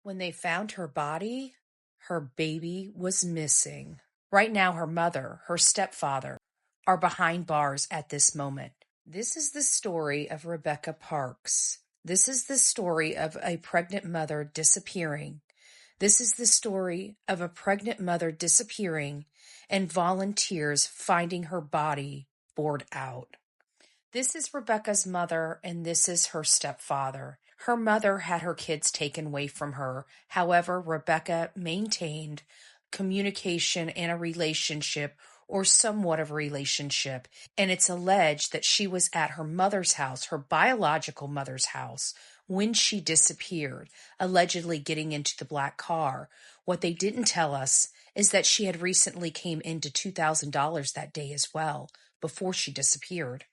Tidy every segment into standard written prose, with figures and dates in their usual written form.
When they found her body, her baby was missing. Right now, her mother, her stepfather, are behind bars at this moment. This is the story of Rebecca Parks. This is the story of a pregnant mother disappearing. This is the story of a pregnant mother disappearing and volunteers finding her body bored out. This is Rebecca's mother, and this is her stepfather. Her mother had her kids taken away from her. However, Rebecca maintained communication and a relationship, or somewhat of a relationship, and it's alleged that she was at her mother's house, her biological mother's house, when she disappeared, allegedly getting into the black car. What they didn't tell us is that she had recently came into $2,000 that day as well, before she disappeared.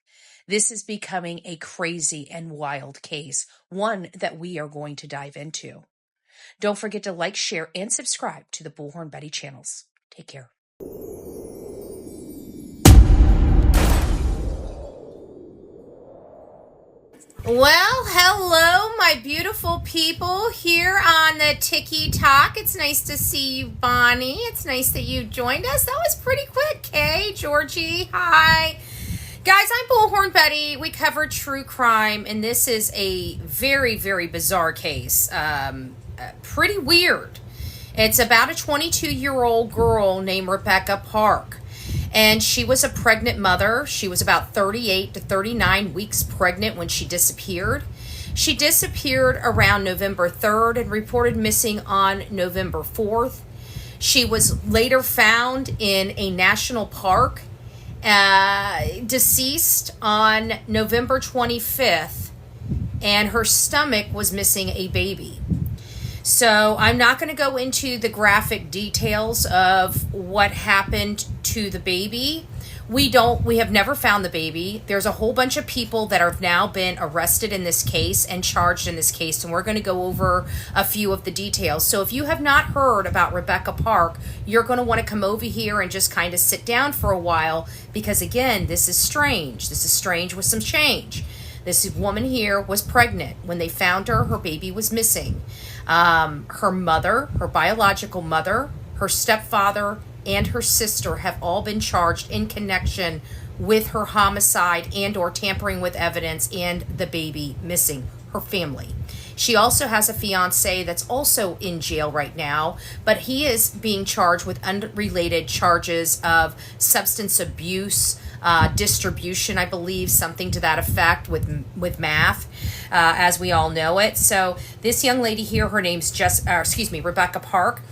This is becoming a crazy and wild case, one that we are going to dive into. Don't forget to like, share, and subscribe to the Bullhorn Betty channels. Take care. Well, hello, my beautiful people here on the Tiki Talk. It's nice to see you, Bonnie. It's nice that you joined us. That was pretty quick, Kay, Georgie, hi. Guys, I'm Bullhorn Betty. We cover true crime, and this is a very, very bizarre case. Pretty weird. It's about a 22-year-old girl named Rebecca Park. And she was a pregnant mother. She was about 38 to 39 weeks pregnant when she disappeared. She disappeared around November 3rd and reported missing on November 4th. She was later found in a national park, deceased on November 25th, and her stomach was missing a baby. So I'm not going to go into the graphic details of what happened to the baby. We have never found the baby. There's a whole bunch of people that have now been arrested in this case and charged in this case, and we're going to go over a few of the details. So if you have not heard about Rebecca Park, you're going to want to come over here and just kind of sit down for a while, because again, this is strange. This is strange with some change. This woman here was pregnant. When they found her, her baby was missing. Her mother, her biological mother, her stepfather, and her sister have all been charged in connection with her homicide and or tampering with evidence and the baby missing, her family. She also has a fiance that's also in jail right now, but he is being charged with unrelated charges of substance abuse, distribution, I believe, something to that effect with meth, as we all know it. So this young lady here, her name's Rebecca Park.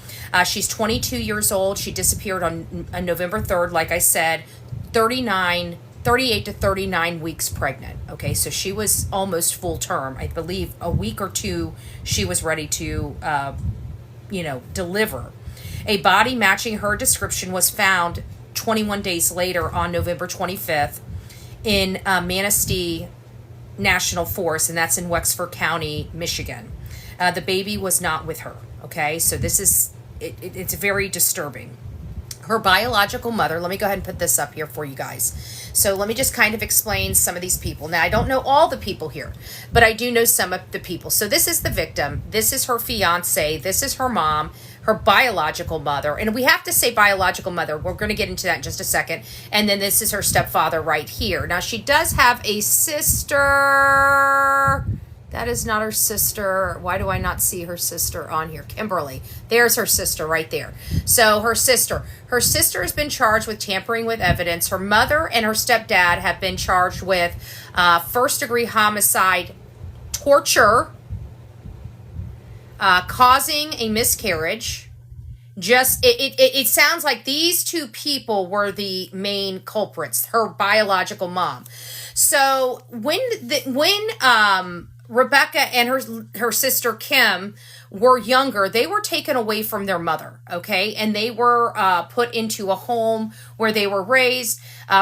She's 22 years old. She disappeared on November 3rd, like I said, 38 to 39 weeks pregnant. Okay, so she was almost full term. I believe a week or two she was ready to, deliver. A body matching her description was found 21 days later on November 25th in Manistee National Forest, and that's in Wexford County, Michigan. The baby was not with her. Okay, so this is, it's very disturbing. Her biological mother, let me go ahead and put this up here for you guys. So let me just kind of explain some of these people. Now, I don't know all the people here, but I do know some of the people. So this is the victim. This is her fiance. This is her mom, her biological mother. And we have to say biological mother. We're going to get into that in just a second. And then this is her stepfather right here. Now, she does have a sister. That is not her sister. Why do I not see her sister on here? Kimberly. There's her sister right there. So her sister has been charged with tampering with evidence. Her mother and her stepdad have been charged with first-degree homicide, torture, causing a miscarriage. It sounds like these two people were the main culprits, her biological mom. So when Rebecca and her sister Kim were younger, they were taken away from their mother, okay? And they were put into a home where they were raised.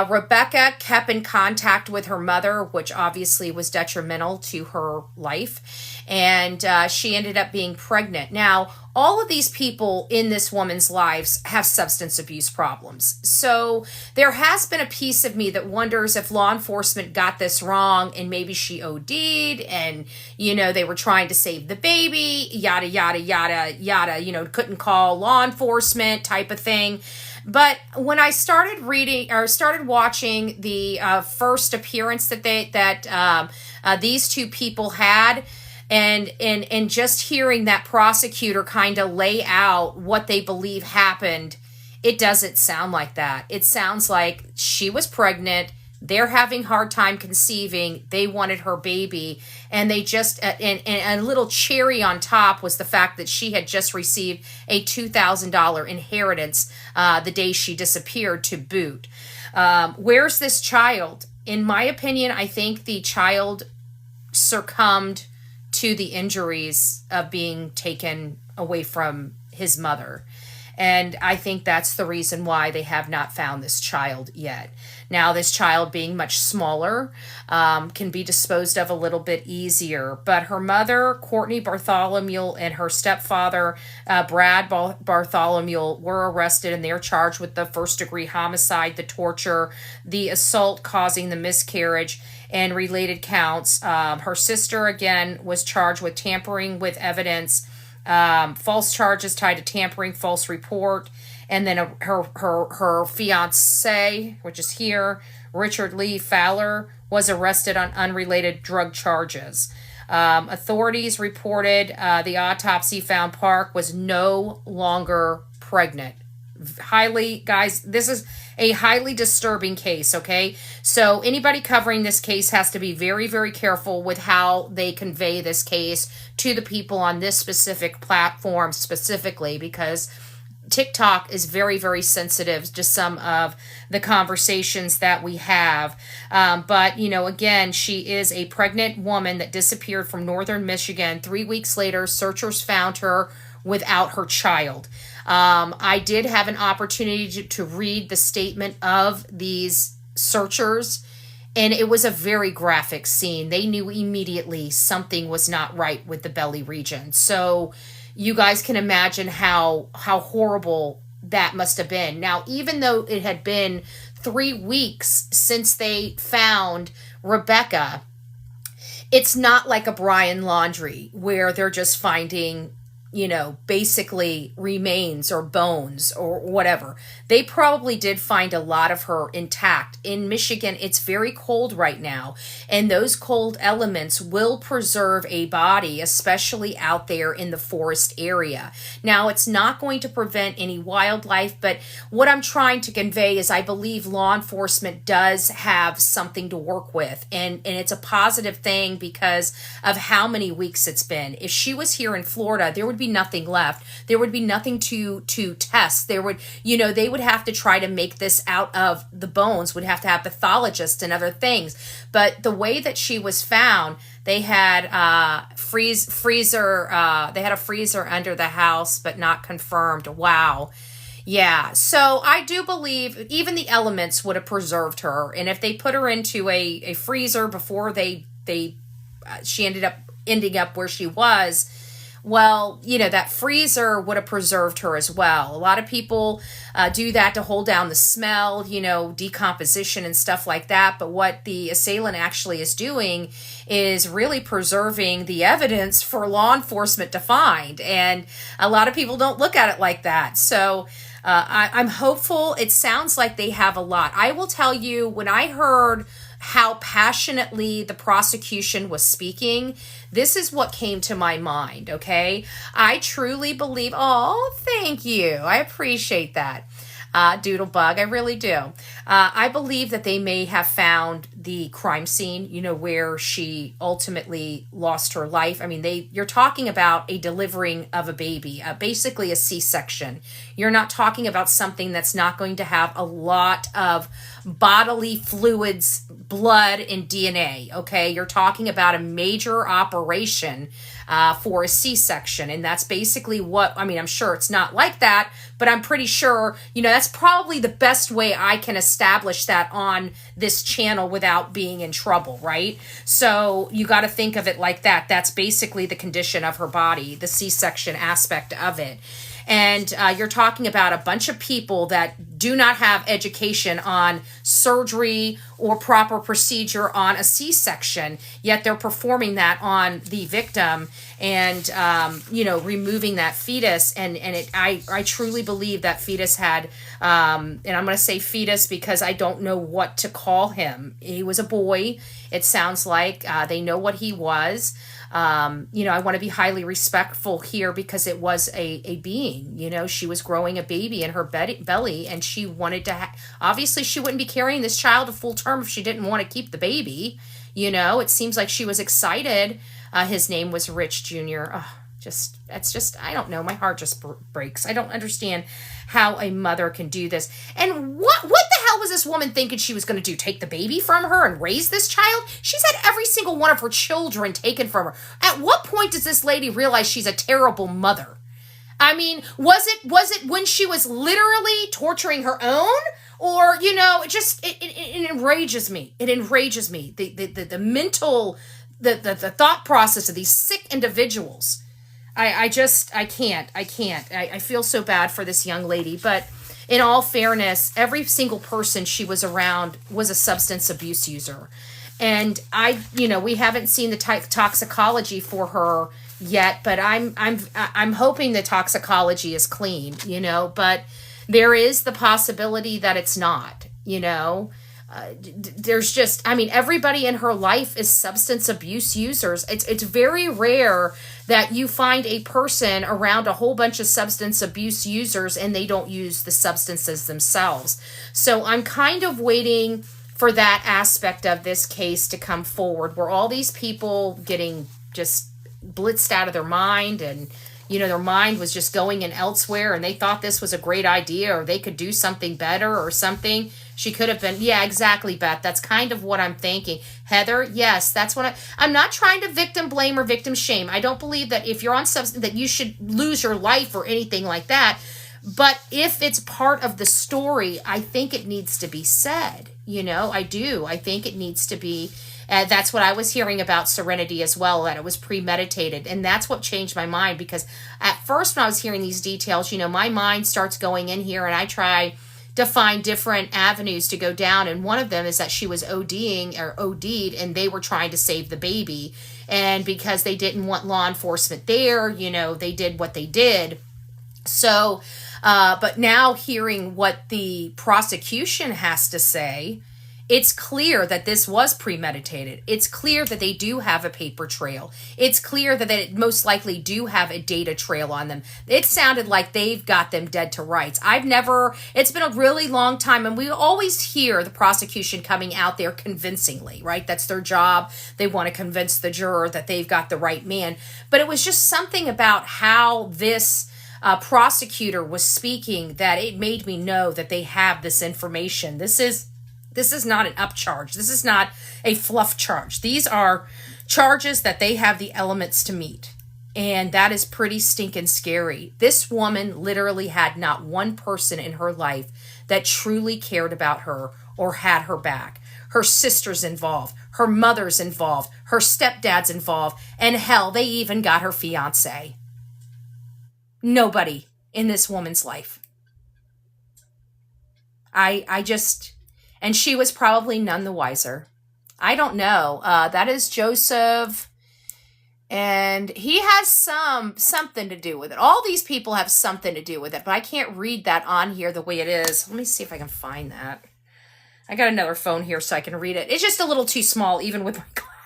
Rebecca kept in contact with her mother, which obviously was detrimental to her life. and she ended up being pregnant. Now, all of these people in this woman's lives have substance abuse problems. So there has been a piece of me that wonders if law enforcement got this wrong and maybe she OD'd and, they were trying to save the baby, yada, yada, yada, yada, couldn't call law enforcement type of thing. But when I started reading or started watching the first appearance that these two people had, and just hearing that prosecutor kind of lay out what they believe happened, it doesn't sound like that. It sounds like she was pregnant. They're having hard time conceiving. They wanted her baby. And they just, and a little cherry on top was the fact that she had just received a $2,000 inheritance the day she disappeared to boot. Where's this child? In my opinion, I think the child succumbed to the injuries of being taken away from his mother. And I think that's the reason why they have not found this child yet. Now, this child being much smaller can be disposed of a little bit easier. But her mother, Courtney Bartholomew, and her stepfather, Brad Bartholomew, were arrested, and they're charged with the first-degree homicide, the torture, the assault causing the miscarriage, and related counts. Her sister, again, was charged with tampering with evidence, false charges tied to tampering, false report, and then her fiance, which is here, Richard Lee Fowler, was arrested on unrelated drug charges. Authorities reported the autopsy found Park was no longer pregnant. Guys, this is a highly disturbing case, okay? So anybody covering this case has to be very, very careful with how they convey this case to the people on this specific platform specifically, because TikTok is very, very sensitive to some of the conversations that we have. But, again, she is a pregnant woman that disappeared from northern Michigan. 3 weeks later, searchers found her without her child. I did have an opportunity to read the statement of these searchers, and it was a very graphic scene. They knew immediately something was not right with the belly region. So you guys can imagine how horrible that must have been. Now, even though it had been 3 weeks since they found Rebecca, it's not like a Brian Laundrie where they're just finding, basically remains or bones or whatever. They probably did find a lot of her intact. In Michigan, it's very cold right now, and those cold elements will preserve a body, especially out there in the forest area. Now, it's not going to prevent any wildlife, but what I'm trying to convey is I believe law enforcement does have something to work with, and it's a positive thing because of how many weeks it's been. If she was here in Florida, there would be nothing left. There would be nothing to test. There would, they would have to try to make this out of the bones, would have to have pathologists and other things. But the way that she was found, they had they had a freezer under the house, but not confirmed. Wow. Yeah, so I do believe even the elements would have preserved her. And if they put her into a freezer before she ending up where she was, well, that freezer would have preserved her as well. A lot of people do that to hold down the smell, decomposition and stuff like that. But what the assailant actually is doing is really preserving the evidence for law enforcement to find. And a lot of people don't look at it like that. So I'm hopeful. It sounds like they have a lot. I will tell you, when I heard how passionately the prosecution was speaking, this is what came to my mind, okay? I truly believe, oh, thank you. I appreciate that. Doodlebug, I really do. I believe that they may have found the crime scene, where she ultimately lost her life. I mean, you're talking about a delivering of a baby, basically a C-section. You're not talking about something that's not going to have a lot of bodily fluids, blood, and DNA, okay? You're talking about a major operation for a C-section, and that's basically I'm sure it's not like that, but I'm pretty sure, that's probably the best way I can establish that on this channel without without being in trouble, right? So you got to think of it like that. That's basically the condition of her body, the C-section aspect of it. And you're talking about a bunch of people that do not have education on surgery or proper procedure on a C-section, yet they're performing that on the victim and, removing that fetus. I truly believe that fetus had, and I'm going to say fetus because I don't know what to call him. He was a boy. It sounds like they know what he was. I want to be highly respectful here because it was a being, she was growing a baby in her belly and she wanted to, obviously she wouldn't be carrying this child a full term if she didn't want to keep the baby. It seems like she was excited. His name was Rich Jr. Oh, I don't know. My heart just breaks. I don't understand how a mother can do this. And what the hell was this woman thinking she was going to do? Take the baby from her and raise this child? She's had every single one of her children taken from her. At what point does this lady realize she's a terrible mother? I mean, was it when she was literally torturing her own? Or, it enrages me. It enrages me. The mental, the thought process of these sick individuals. I can't. I feel so bad for this young lady. But in all fairness, every single person she was around was a substance abuse user. And we haven't seen the toxicology for her yet, but I'm hoping the toxicology is clean, but there is the possibility that it's not, there's just, everybody in her life is substance abuse users. It's very rare that you find a person around a whole bunch of substance abuse users and they don't use the substances themselves. So I'm kind of waiting for that aspect of this case to come forward, where all these people getting just blitzed out of their mind and their mind was just going in elsewhere and they thought this was a great idea or they could do something better or something. She could have been, yeah, exactly, Beth. That's kind of what I'm thinking. Heather, yes, that's what I'm not trying to victim blame or victim shame. I don't believe that if you're on substance that you should lose your life or anything like that. But if it's part of the story, I think it needs to be said. I do. I think it needs to be. That's what I was hearing about Serenity as well, that it was premeditated. And that's what changed my mind, because at first when I was hearing these details, my mind starts going in here and I try to find different avenues to go down. And one of them is that she was ODing or OD'd and they were trying to save the baby. And because they didn't want law enforcement there, they did what they did. So, but now hearing what the prosecution has to say, it's clear that this was premeditated. It's clear that they do have a paper trail. It's clear that they most likely do have a data trail on them. It sounded like they've got them dead to rights. It's been a really long time, and we always hear the prosecution coming out there convincingly, right? That's their job. They want to convince the juror that they've got the right man. But it was just something about how this prosecutor was speaking that it made me know that they have this information. This is not an upcharge. This is not a fluff charge. These are charges that they have the elements to meet. And that is pretty stinking scary. This woman literally had not one person in her life that truly cared about her or had her back. Her sister's involved. Her mother's involved. Her stepdad's involved. And hell, they even got her fiance. Nobody in this woman's life. And she was probably none the wiser. I don't know. That is Joseph. And he has something to do with it. All these people have something to do with it, but I can't read that on here the way it is. Let me see if I can find that. I got another phone here so I can read it. It's just a little too small, even with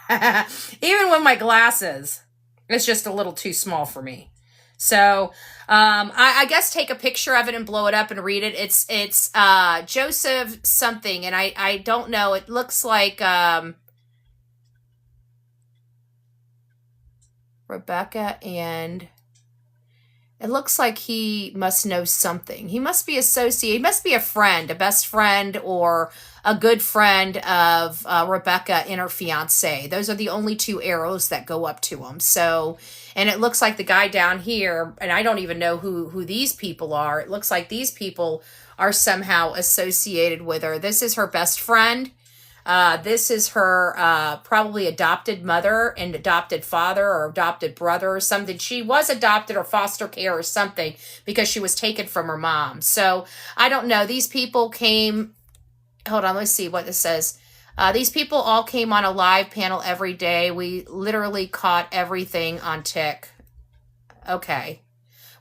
my glasses. It's just a little too small for me. So, I guess take a picture of it and blow it up and read it. It's Joseph something, and I don't know. It looks like, Rebecca, and it looks like he must know something. He must be associated. He must be a friend, a best friend, or a good friend of Rebecca and her fiance. Those are the only two arrows that go up to him. So, and it looks like the guy down here, and I don't even know who these people are. It looks like these people are somehow associated with her. This is her best friend. This is her probably adopted mother and adopted father or adopted brother or something. She was adopted or foster care or something because she was taken from her mom. So I don't know. These people came. Hold on. Let's see what this says. These people all came on a live panel every day. We literally caught everything on tick. Okay.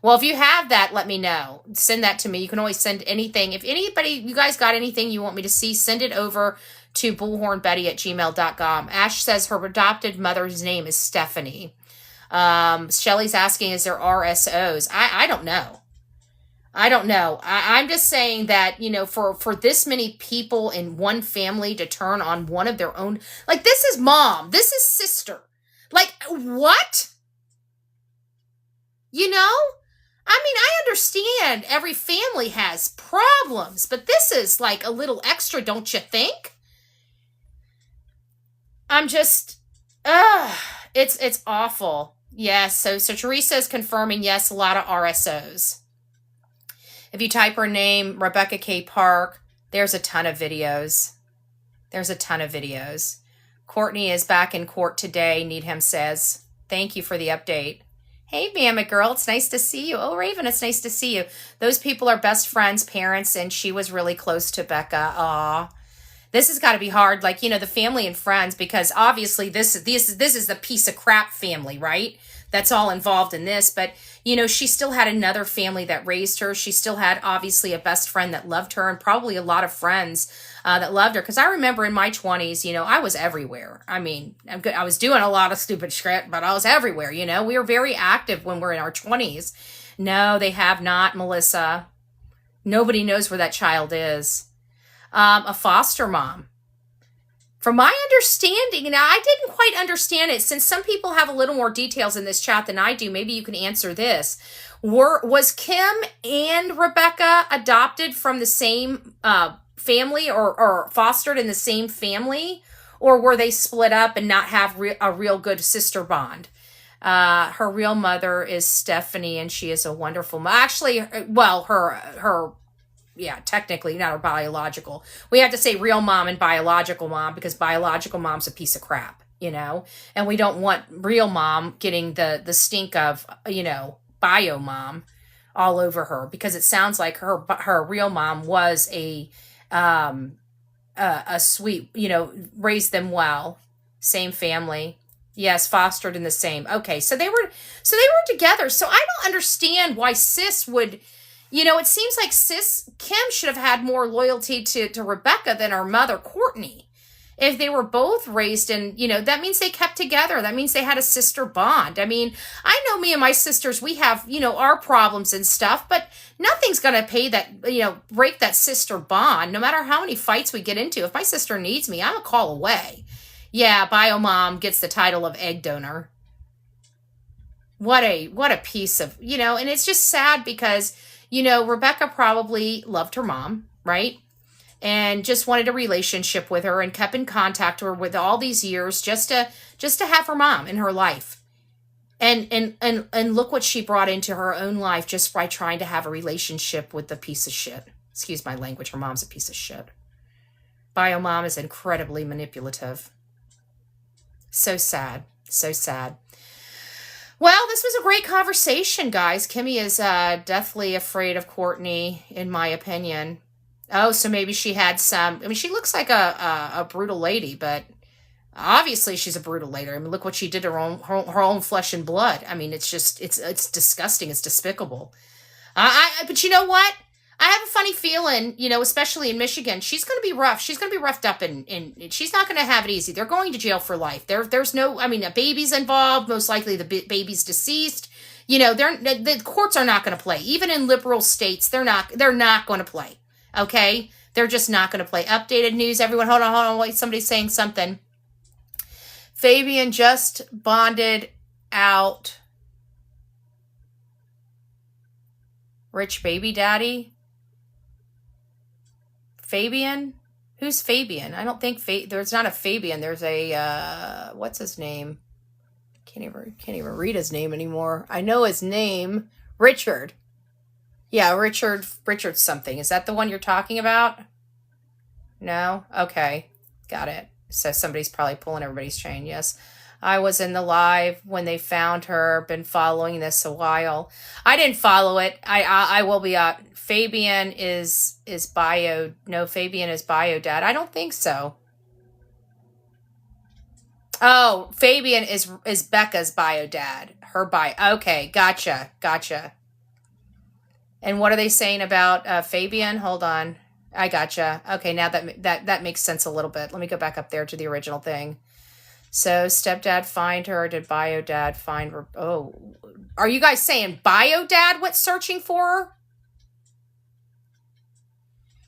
Well, if you have that, let me know. Send that to me. You can always send anything. If anybody, you guys got anything you want me to see, send it over to bullhornbetty@gmail.com. Ash says her adopted mother's name is Stephanie. Shelly's asking, is there RSOs? I don't know. I don't know. I'm just saying that, for this many people in one family to turn on one of their own, like, this is mom, this is sister. Like, what? I mean, I understand every family has problems, but this is like a little extra, don't you think? I'm just, it's awful. Yes, so Teresa is confirming, yes, a lot of RSOs. If you type her name, Rebecca K. Park, there's a ton of videos. Courtney is back in court today, Needham says. Thank you for the update. Hey, Mammoth Girl, it's nice to see you. Oh, Raven, it's nice to see you. Those people are best friends, parents, and she was really close to Becca. Aw. This has got to be hard, like, the family and friends, because obviously this is the piece of crap family, right? That's all involved in this. But, she still had another family that raised her. She still had, obviously, a best friend that loved her and probably a lot of friends that loved her. Because I remember in my 20s, I was everywhere. I mean, I was doing a lot of stupid shit, but I was everywhere, We were very active when we're in our 20s. No, they have not, Melissa. Nobody knows where that child is. A foster mom. From my understanding, now I didn't quite understand it, since some people have a little more details in this chat than I do. Maybe you can answer this. Was Kim and Rebecca adopted from the same family or fostered in the same family? Or were they split up and not have a real good sister bond? Her real mother is Stephanie, and she is a wonderful mom. Actually, well, yeah, technically not her biological. We have to say real mom and biological mom, because biological mom's a piece of crap, and we don't want real mom getting the stink of, bio mom all over her, because it sounds like her real mom was a sweet, raised them well, same family. Yes, fostered in the same. Okay, so they were together. So I don't understand why sis would. It seems like sis Kim should have had more loyalty to Rebecca than her mother, Courtney. If they were both raised in, that means they kept together. That means they had a sister bond. I mean, I know me and my sisters, we have, our problems and stuff, but nothing's going to pay that, break that sister bond, no matter how many fights we get into. If my sister needs me, I'm a call away. Yeah, bio mom gets the title of egg donor. What a piece of, and it's just sad because Rebecca probably loved her mom, right? And just wanted a relationship with her and kept in contact with her with all these years just to have her mom in her life. And look what she brought into her own life just by trying to have a relationship with the piece of shit. Excuse my language, her mom's a piece of shit. Bio mom is incredibly manipulative. So sad. So sad. Well, this was a great conversation, guys. Kimmy is deathly afraid of Courtney, in my opinion. Oh, so maybe she had some. I mean, she looks like a brutal lady, but obviously she's a brutal lady. I mean, look what she did to her own flesh and blood. I mean, it's just it's disgusting. It's despicable. But you know what? I have a funny feeling, especially in Michigan, she's going to be rough. She's going to be roughed up, and she's not going to have it easy. They're going to jail for life. There's no, I mean, a baby's involved. Most likely the baby's deceased. The courts are not going to play. Even in liberal states, they're not going to play. Okay? They're just not going to play. Updated news, everyone. Hold on. Wait, somebody's saying something. Fabian just bonded out rich baby daddy. Fabian? Who's Fabian? I don't think there's not a Fabian. There's a what's his name? Can't even read his name anymore. I know his name, Richard. Yeah, Richard something. Is that the one you're talking about? No? Okay. Got it. So somebody's probably pulling everybody's chain. Yes. I was in the live when they found her. Been following this a while. I didn't follow it. I will be Fabian is bio. No, Fabian is bio dad. I don't think so. Oh, Fabian is Becca's bio dad. Her bio. Okay, gotcha. And what are they saying about Fabian? Hold on. I gotcha. Okay, now that makes sense a little bit. Let me go back up there to the original thing. So stepdad find her. Did bio dad find her? Oh, are you guys saying bio dad went searching for her?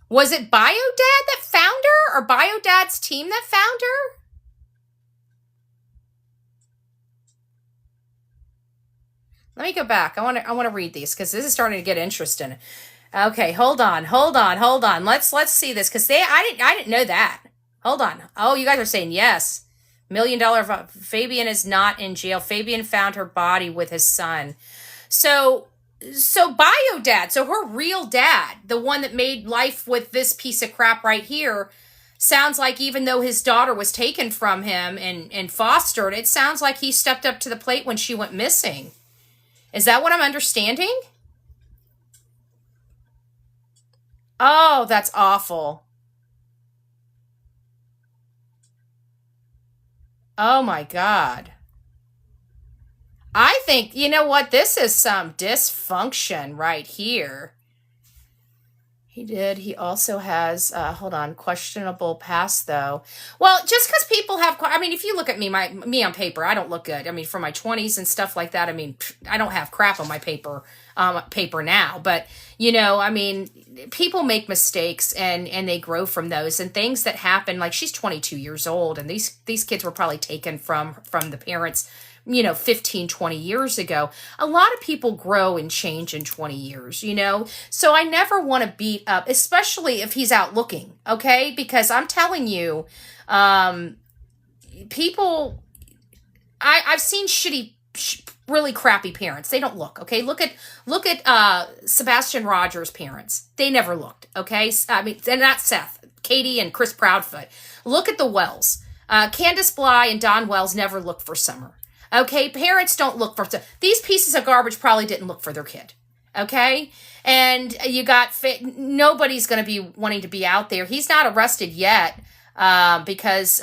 Was it bio dad that found her, or bio dad's team that found her? Let me go back. I want to read these because this is starting to get interesting. Okay, hold on. Let's see this because I didn't know that. Hold on. Oh, you guys are saying yes. $1 million. Fabian is not in jail. Fabian found her body with his son. So bio dad. So her real dad, the one that made life with this piece of crap right here, sounds like even though his daughter was taken from him and fostered, it sounds like he stepped up to the plate when she went missing. Is that what I'm understanding? Oh, that's awful. Oh my God. I think, you know what? This is some dysfunction right here. He did. He also has, hold on, questionable past though. Well, just because people have, I mean, if you look at me on paper, I don't look good. I mean, for my 20s and stuff like that, I mean, I don't have crap on my paper now. But, you know, I mean, people make mistakes and they grow from those, and things that happen. Like, she's 22 years old, and these kids were probably taken from the parents, you know, 15, 20 years ago. A lot of people grow and change in 20 years, you know? So I never want to beat up, especially if he's out looking, okay? Because I'm telling you, people, I've seen really crappy parents. They don't look, okay? Look at Sebastian Rogers' parents. They never looked, okay? I mean, and not Seth, Katie and Chris Proudfoot. Look at the Wells. Candace Bly and Don Wells never looked for Summer. Okay, parents don't look for these pieces of garbage. Probably didn't look for their kid. Okay, and you got nobody's going to be wanting to be out there. He's not arrested yet because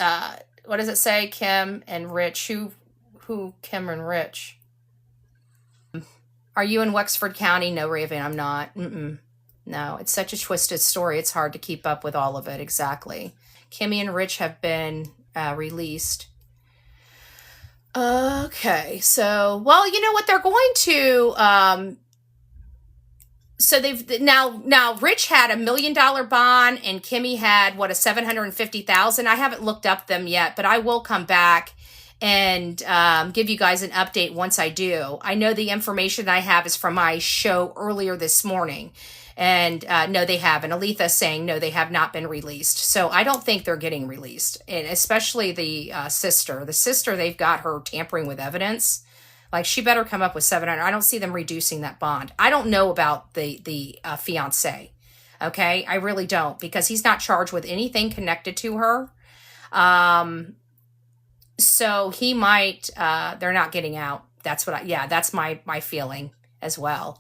what does it say? Kim and Rich. Who? Kim and Rich. Are you in Wexford County? No, Raven, I'm not. No, it's such a twisted story. It's hard to keep up with all of it. Exactly. Kimmy and Rich have been released. Okay, so, well, you know what, they're going to, so they've, now Rich had $1 million bond, and Kimmy had, what, a $750,000. I haven't looked up them yet, but I will come back and give you guys an update once I do. I know the information that I have is from my show earlier this morning. And no, they haven't. Aletha's saying, no, they have not been released. So I don't think they're getting released. And especially the sister. The sister, they've got her tampering with evidence. Like, she better come up with 700. I don't see them reducing that bond. I don't know about the fiance. Okay? I really don't. Because he's not charged with anything connected to her. So he might, they're not getting out. That's what that's my feeling as well.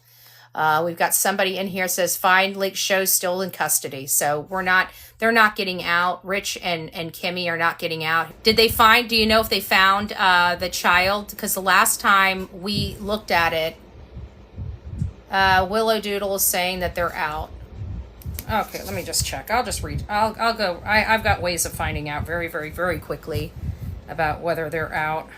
We've got somebody in here says Fine Lake Show still in custody. So they're not getting out. Rich and Kimmy are not getting out. Do you know if they found the child? Because the last time we looked at it, Willow Doodle is saying that they're out. Okay, let me just check. I'll just read. I'll go. I've got ways of finding out very, very, very quickly about whether they're out.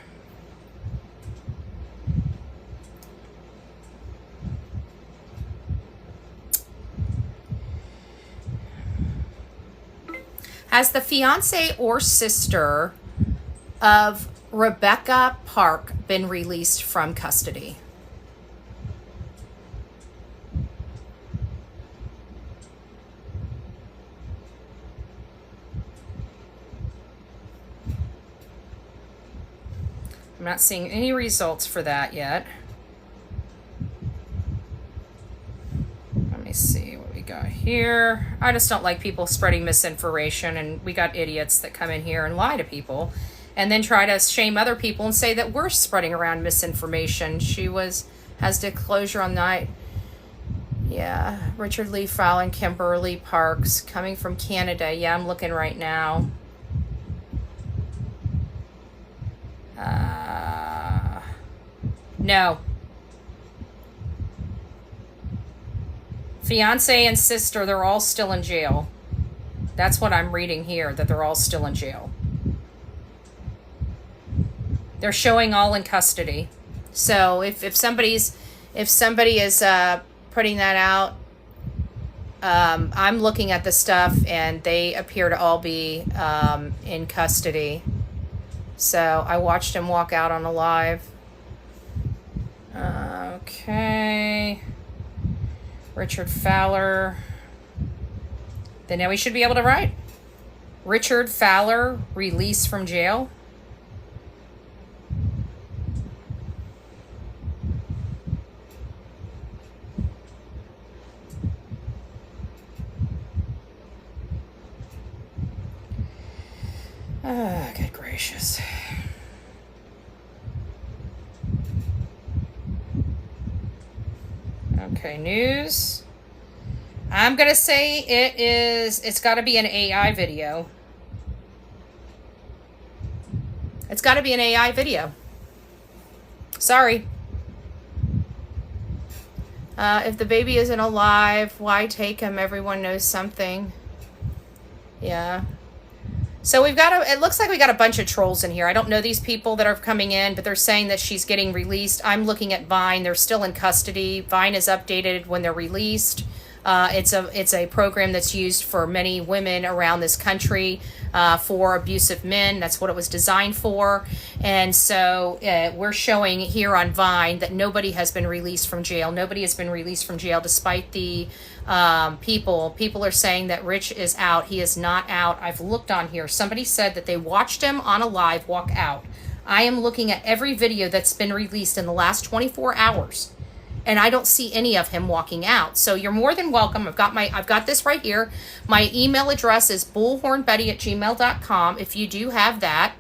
Has the fiance or sister of Rebecca Park been released from custody? I'm not seeing any results for that yet. Let me see what we got here? I just don't like people spreading misinformation, and we got idiots that come in here and lie to people and then try to shame other people and say that we're spreading around misinformation. Has disclosure on night. Yeah, Richard Lee Fowler and Kimberly Parks coming from Canada. Yeah, I'm looking right now. No. Fiance and sister, they're all still in jail. That's what I'm reading here, that they're all still in jail. They're showing all in custody. So if somebody is putting that out, I'm looking at the stuff and they appear to all be in custody. So I watched him walk out on a live. Okay. Richard Fowler. Then now we should be able to write. Richard Fowler released from jail. Good gracious. Okay, news. I'm going to say it's got to be an AI video. It's got to be an AI video. Sorry. If the baby isn't alive, why take him? Everyone knows something. Yeah. So it looks like we got a bunch of trolls in here. I don't know these people that are coming in, but they're saying that she's getting released. I'm looking at Vine. They're still in custody. Vine is updated when they're released. It's a program that's used for many women around this country for abusive men. That's what it was designed for. And so we're showing here on Vine that nobody has been released from jail. Nobody has been released from jail despite the people are saying that Rich is out. He is not out. I've looked on here. Somebody said that they watched him on a live walk out. I am looking at every video that's been released in the last 24 hours. And I don't see any of him walking out. So you're more than welcome. I've got this right here. My email address is bullhornbetty@gmail.com. If you do have that,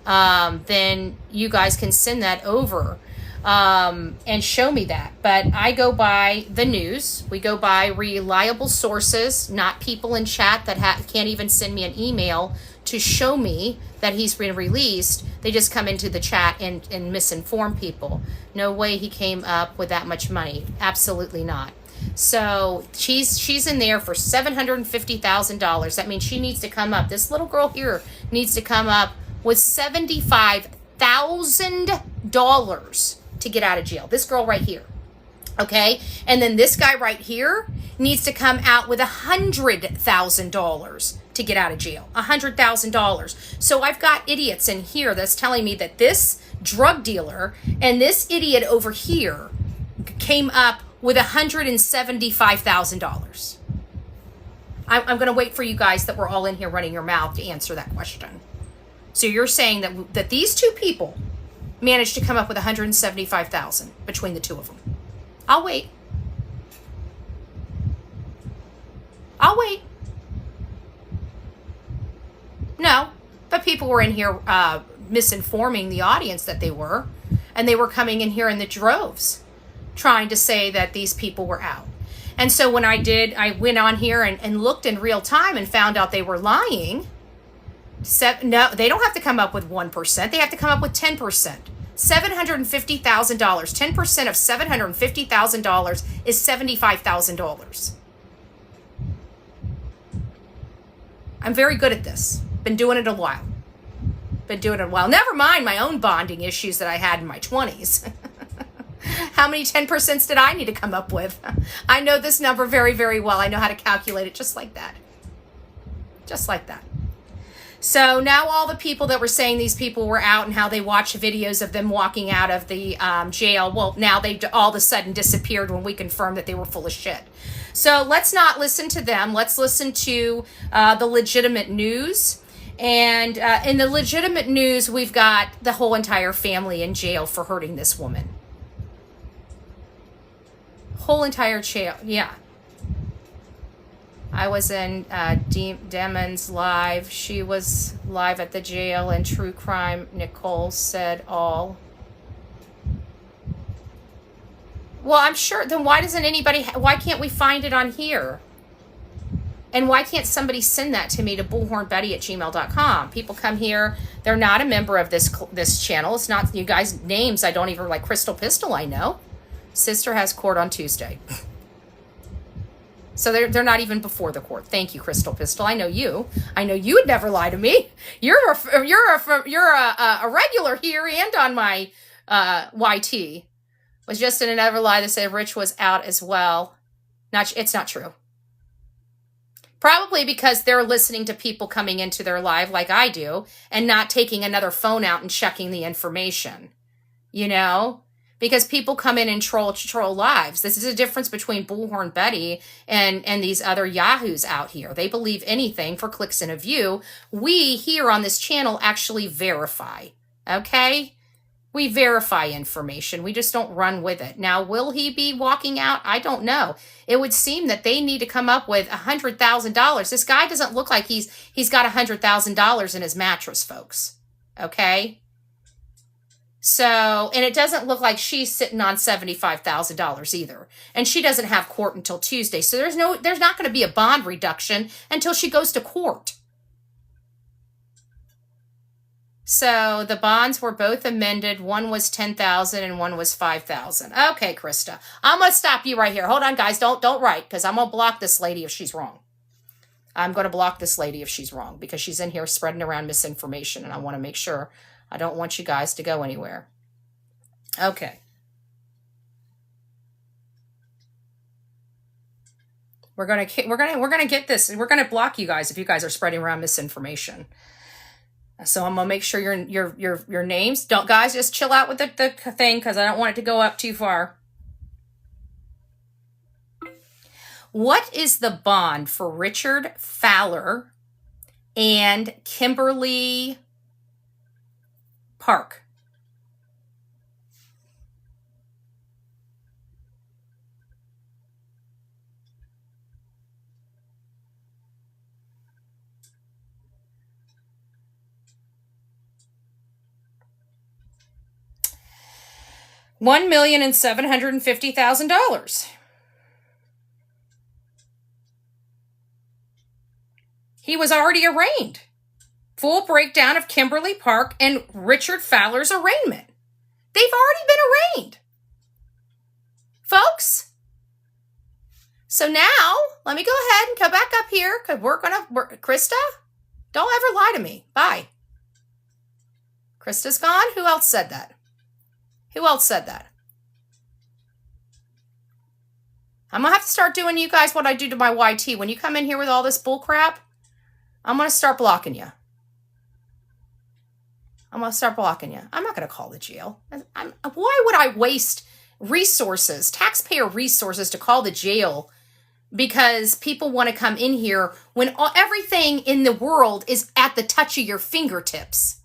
then you guys can send that over and show me that. But I go by the news. We go by reliable sources, not people in chat that can't even send me an email to show me that he's been released. They just come into the chat and misinform people. No way he came up with that much money. Absolutely not. So she's in there for $750,000. That means she needs to come up. This little girl here needs to come up with $75,000 to get out of jail. This girl right here. Okay? And then this guy right here needs to come out with $100,000 to get out of jail. $100,000. So I've got idiots in here that's telling me that this drug dealer and this idiot over here came up with $175,000. I'm going to wait for you guys that we're all in here running your mouth to answer that question. So you're saying that these two people managed to come up with $175,000 between the two of them. I'll wait. I'll wait. No, but people were in here misinforming the audience that they were, and they were coming in here in the droves trying to say that these people were out. And so when I went on here and looked in real time and found out they were lying. No, they don't have to come up with 1%. They have to come up with 10%. $750,000. 10% of $750,000 is $75,000. I'm very good at this. Been doing it a while. Never mind my own bonding issues that I had in my 20s. How many 10% did I need to come up with? I know this number very, very well. I know how to calculate it just like that. Just like that. So now all the people that were saying these people were out and how they watched videos of them walking out of the jail, well, now they all of a sudden disappeared when we confirmed that they were full of shit. So let's not listen to them. Let's listen to the legitimate news. And in the legitimate news, we've got the whole entire family in jail for hurting this woman. Whole entire jail, yeah. I was in Demon's live. She was live at the jail in True Crime. Nicole said all. Well, I'm sure. Then why doesn't anybody? Why can't we find it on here? And why can't somebody send that to me to bullhornbetty@gmail.com? People come here. They're not a member of this channel. It's not you guys' names. I don't even like Crystal Pistol. I know. Sister has court on Tuesday. So they're not even before the court. Thank you, Crystal Pistol. I know you. I know you would never lie to me. You're a regular here and on my YT. Was just in another lie that said Rich was out as well. It's not true. Probably because they're listening to people coming into their live like I do and not taking another phone out and checking the information. You know? Because people come in and troll lives. This is a difference between Bullhorn Betty and these other yahoos out here. They believe anything for clicks and a view. We here on this channel actually verify. Okay? We verify information. We just don't run with it. Now, will he be walking out? I don't know. It would seem that they need to come up with $100,000. This guy doesn't look like he's got $100,000 in his mattress, folks. Okay? So, and it doesn't look like she's sitting on $75,000 either. And she doesn't have court until Tuesday. So there's not going to be a bond reduction until she goes to court. So the bonds were both amended. One was $10,000 and one was $5,000. Okay, Krista. I'm going to stop you right here. Hold on, guys. Don't write, because I'm going to block this lady if she's wrong. I'm going to block this lady if she's wrong, because she's in here spreading around misinformation, and I want to make sure. I don't want you guys to go anywhere. Okay. We're gonna get this. We're gonna block you guys if you guys are spreading around misinformation. So I'm gonna make sure your names. Don't guys just chill out with the thing, because I don't want it to go up too far. What is the bond for Richard Fowler and Kimberly Park? $1,750,000. He was already arraigned. Full breakdown of Kimberly Park and Richard Fowler's arraignment. They've already been arraigned, folks. So now, let me go ahead and come back up here, because Krista, don't ever lie to me. Bye. Krista's gone? Who else said that? Who else said that? I'm going to have to start doing you guys what I do to my YT. When you come in here with all this bull crap, I'm going to start blocking you. I'm going to start blocking you. I'm not going to call the jail. Why would I waste resources, taxpayer resources, to call the jail because people want to come in here when everything in the world is at the touch of your fingertips?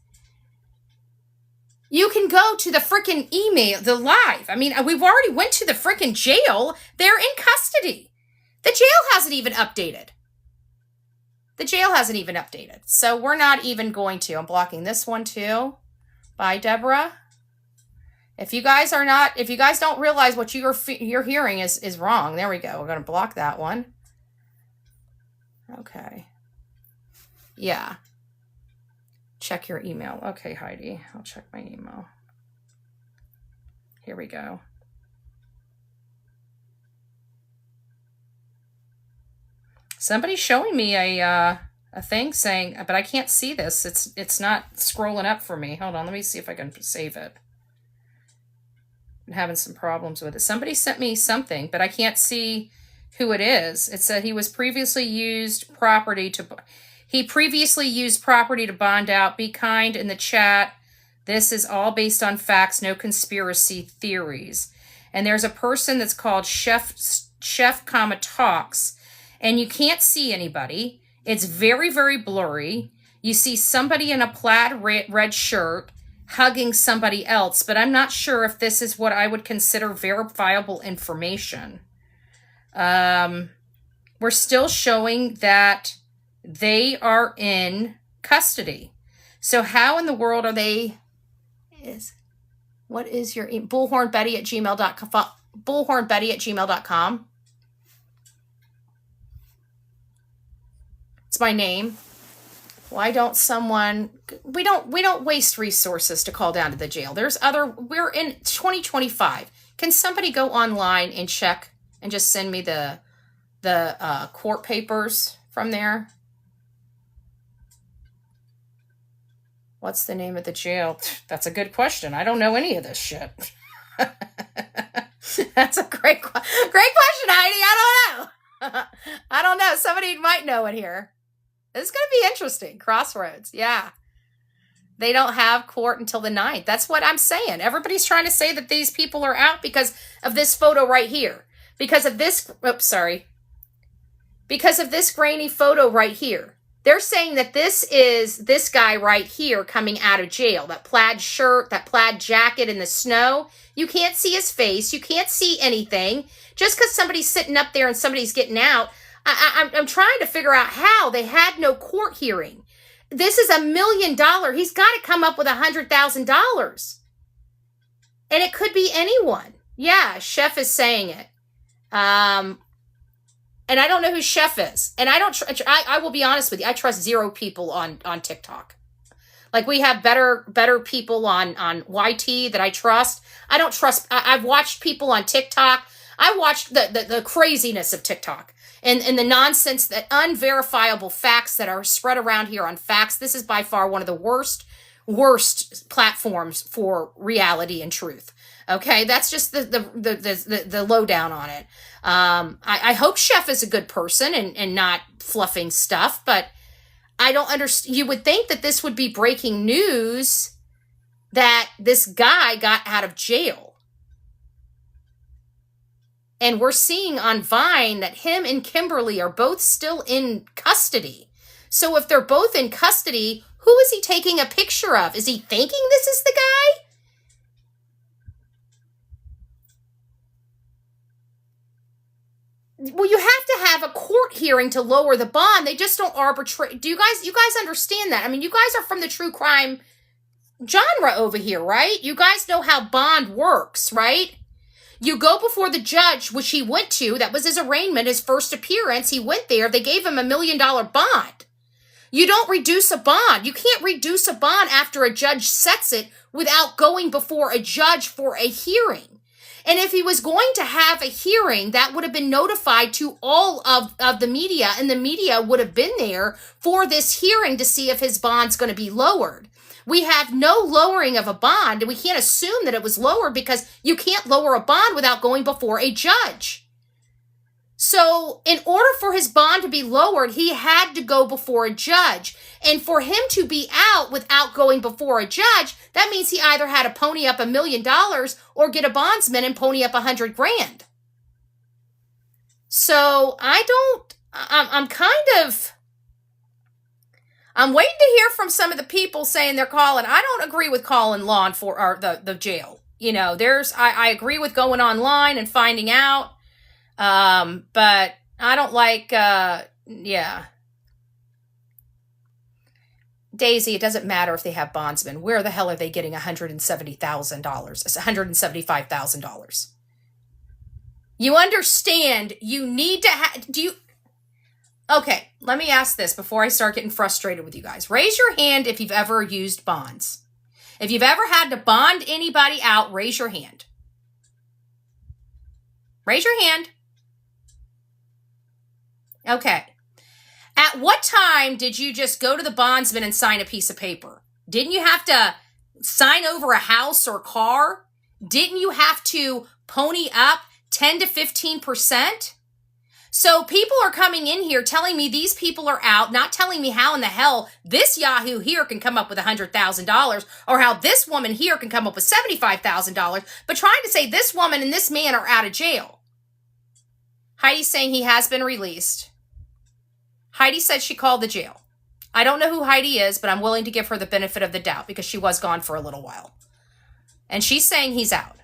You can go to the freaking email, the live. I mean, we've already went to the freaking jail. They're in custody. The jail hasn't even updated. The jail hasn't even updated. So we're not even going to. I'm blocking this one too. Bye, Deborah. If you guys don't realize what you're hearing is wrong. There we go. We're going to block that one. Okay. Yeah. Check your email. Okay, Heidi. I'll check my email. Here we go. Somebody's showing me a thing saying, but I can't see this. It's not scrolling up for me. Hold on, let me see if I can save it. I'm having some problems with it. Somebody sent me something, but I can't see who it is. It said he previously used property to bond out. Be kind in the chat. This is all based on facts, no conspiracy theories. And there's a person that's called Chef, Talks. And you can't see anybody. It's very, very blurry. You see somebody in a plaid red shirt hugging somebody else, but I'm not sure if this is what I would consider verifiable information. We're still showing that they are in custody. So how in the world are they? What is your bullhornbetty@gmail.com? Bullhornbetty@gmail.com. It's my name. Why don't someone? We don't waste resources to call down to the jail. We're in 2025. Can somebody go online and check and just send me the court papers from there? What's the name of the jail? That's a good question. I don't know any of this shit. That's a great question, Heidi. I don't know. I don't know. Somebody might know it here. It's going to be interesting. Crossroads. Yeah. They don't have court until the 9th. That's what I'm saying. Everybody's trying to say that these people are out because of this photo right here. Because of this, because of this grainy photo right here. They're saying that this is this guy right here coming out of jail. That plaid shirt, that plaid jacket in the snow. You can't see his face. You can't see anything. Just because somebody's sitting up there and somebody's getting out. I'm trying to figure out how. They had no court hearing. This is $1 million. He's got to come up with $100,000. And it could be anyone. Yeah, Chef is saying it. And I don't know who Chef is. And I will be honest with you. I trust 0 people on TikTok. Like we have better people on YT that I trust. I don't trust. I've watched people on TikTok. I watched the craziness of TikTok. And the nonsense, that unverifiable facts that are spread around here on facts. This is by far one of the worst platforms for reality and truth. Okay, that's just the lowdown on it. I hope Chef is a good person and not fluffing stuff, but I don't understand. You would think that this would be breaking news that this guy got out of jail. And we're seeing on Vine that him and Kimberly are both still in custody. So if they're both in custody, who is he taking a picture of? Is he thinking this is the guy? Well, you have to have a court hearing to lower the bond. They just don't arbitrate. Do you guys understand that? I mean, you guys are from the true crime genre over here, right? You guys know how bond works, right? You go before the judge, which he went to. That was his arraignment, his first appearance. He went there. They gave him $1 million bond. You don't reduce a bond. You can't reduce a bond after a judge sets it without going before a judge for a hearing. And if he was going to have a hearing, that would have been notified to all of the media, and the media would have been there for this hearing to see if his bond's going to be lowered. We have no lowering of a bond, and we can't assume that it was lowered because you can't lower a bond without going before a judge. So in order for his bond to be lowered, he had to go before a judge. And for him to be out without going before a judge, that means he either had to pony up $1 million or get a bondsman and pony up $100,000. So I'm waiting to hear from some of the people saying they're calling. I don't agree with calling law enforcement or the jail. You know, I agree with going online and finding out. But I don't like, yeah. Daisy, it doesn't matter if they have bondsmen. Where the hell are they getting $170,000? It's $175,000. You understand, you need to okay, let me ask this before I start getting frustrated with you guys. Raise your hand if you've ever used bonds. If you've ever had to bond anybody out, raise your hand. Raise your hand. Okay. At what time did you just go to the bondsman and sign a piece of paper? Didn't you have to sign over a house or car? Didn't you have to pony up 10 to 15%? So people are coming in here telling me these people are out, not telling me how in the hell this Yahoo here can come up with $100,000 or how this woman here can come up with $75,000, but trying to say this woman and this man are out of jail. Heidi's saying he has been released. Heidi said she called the jail. I don't know who Heidi is, but I'm willing to give her the benefit of the doubt because she was gone for a little while. And she's saying he's out.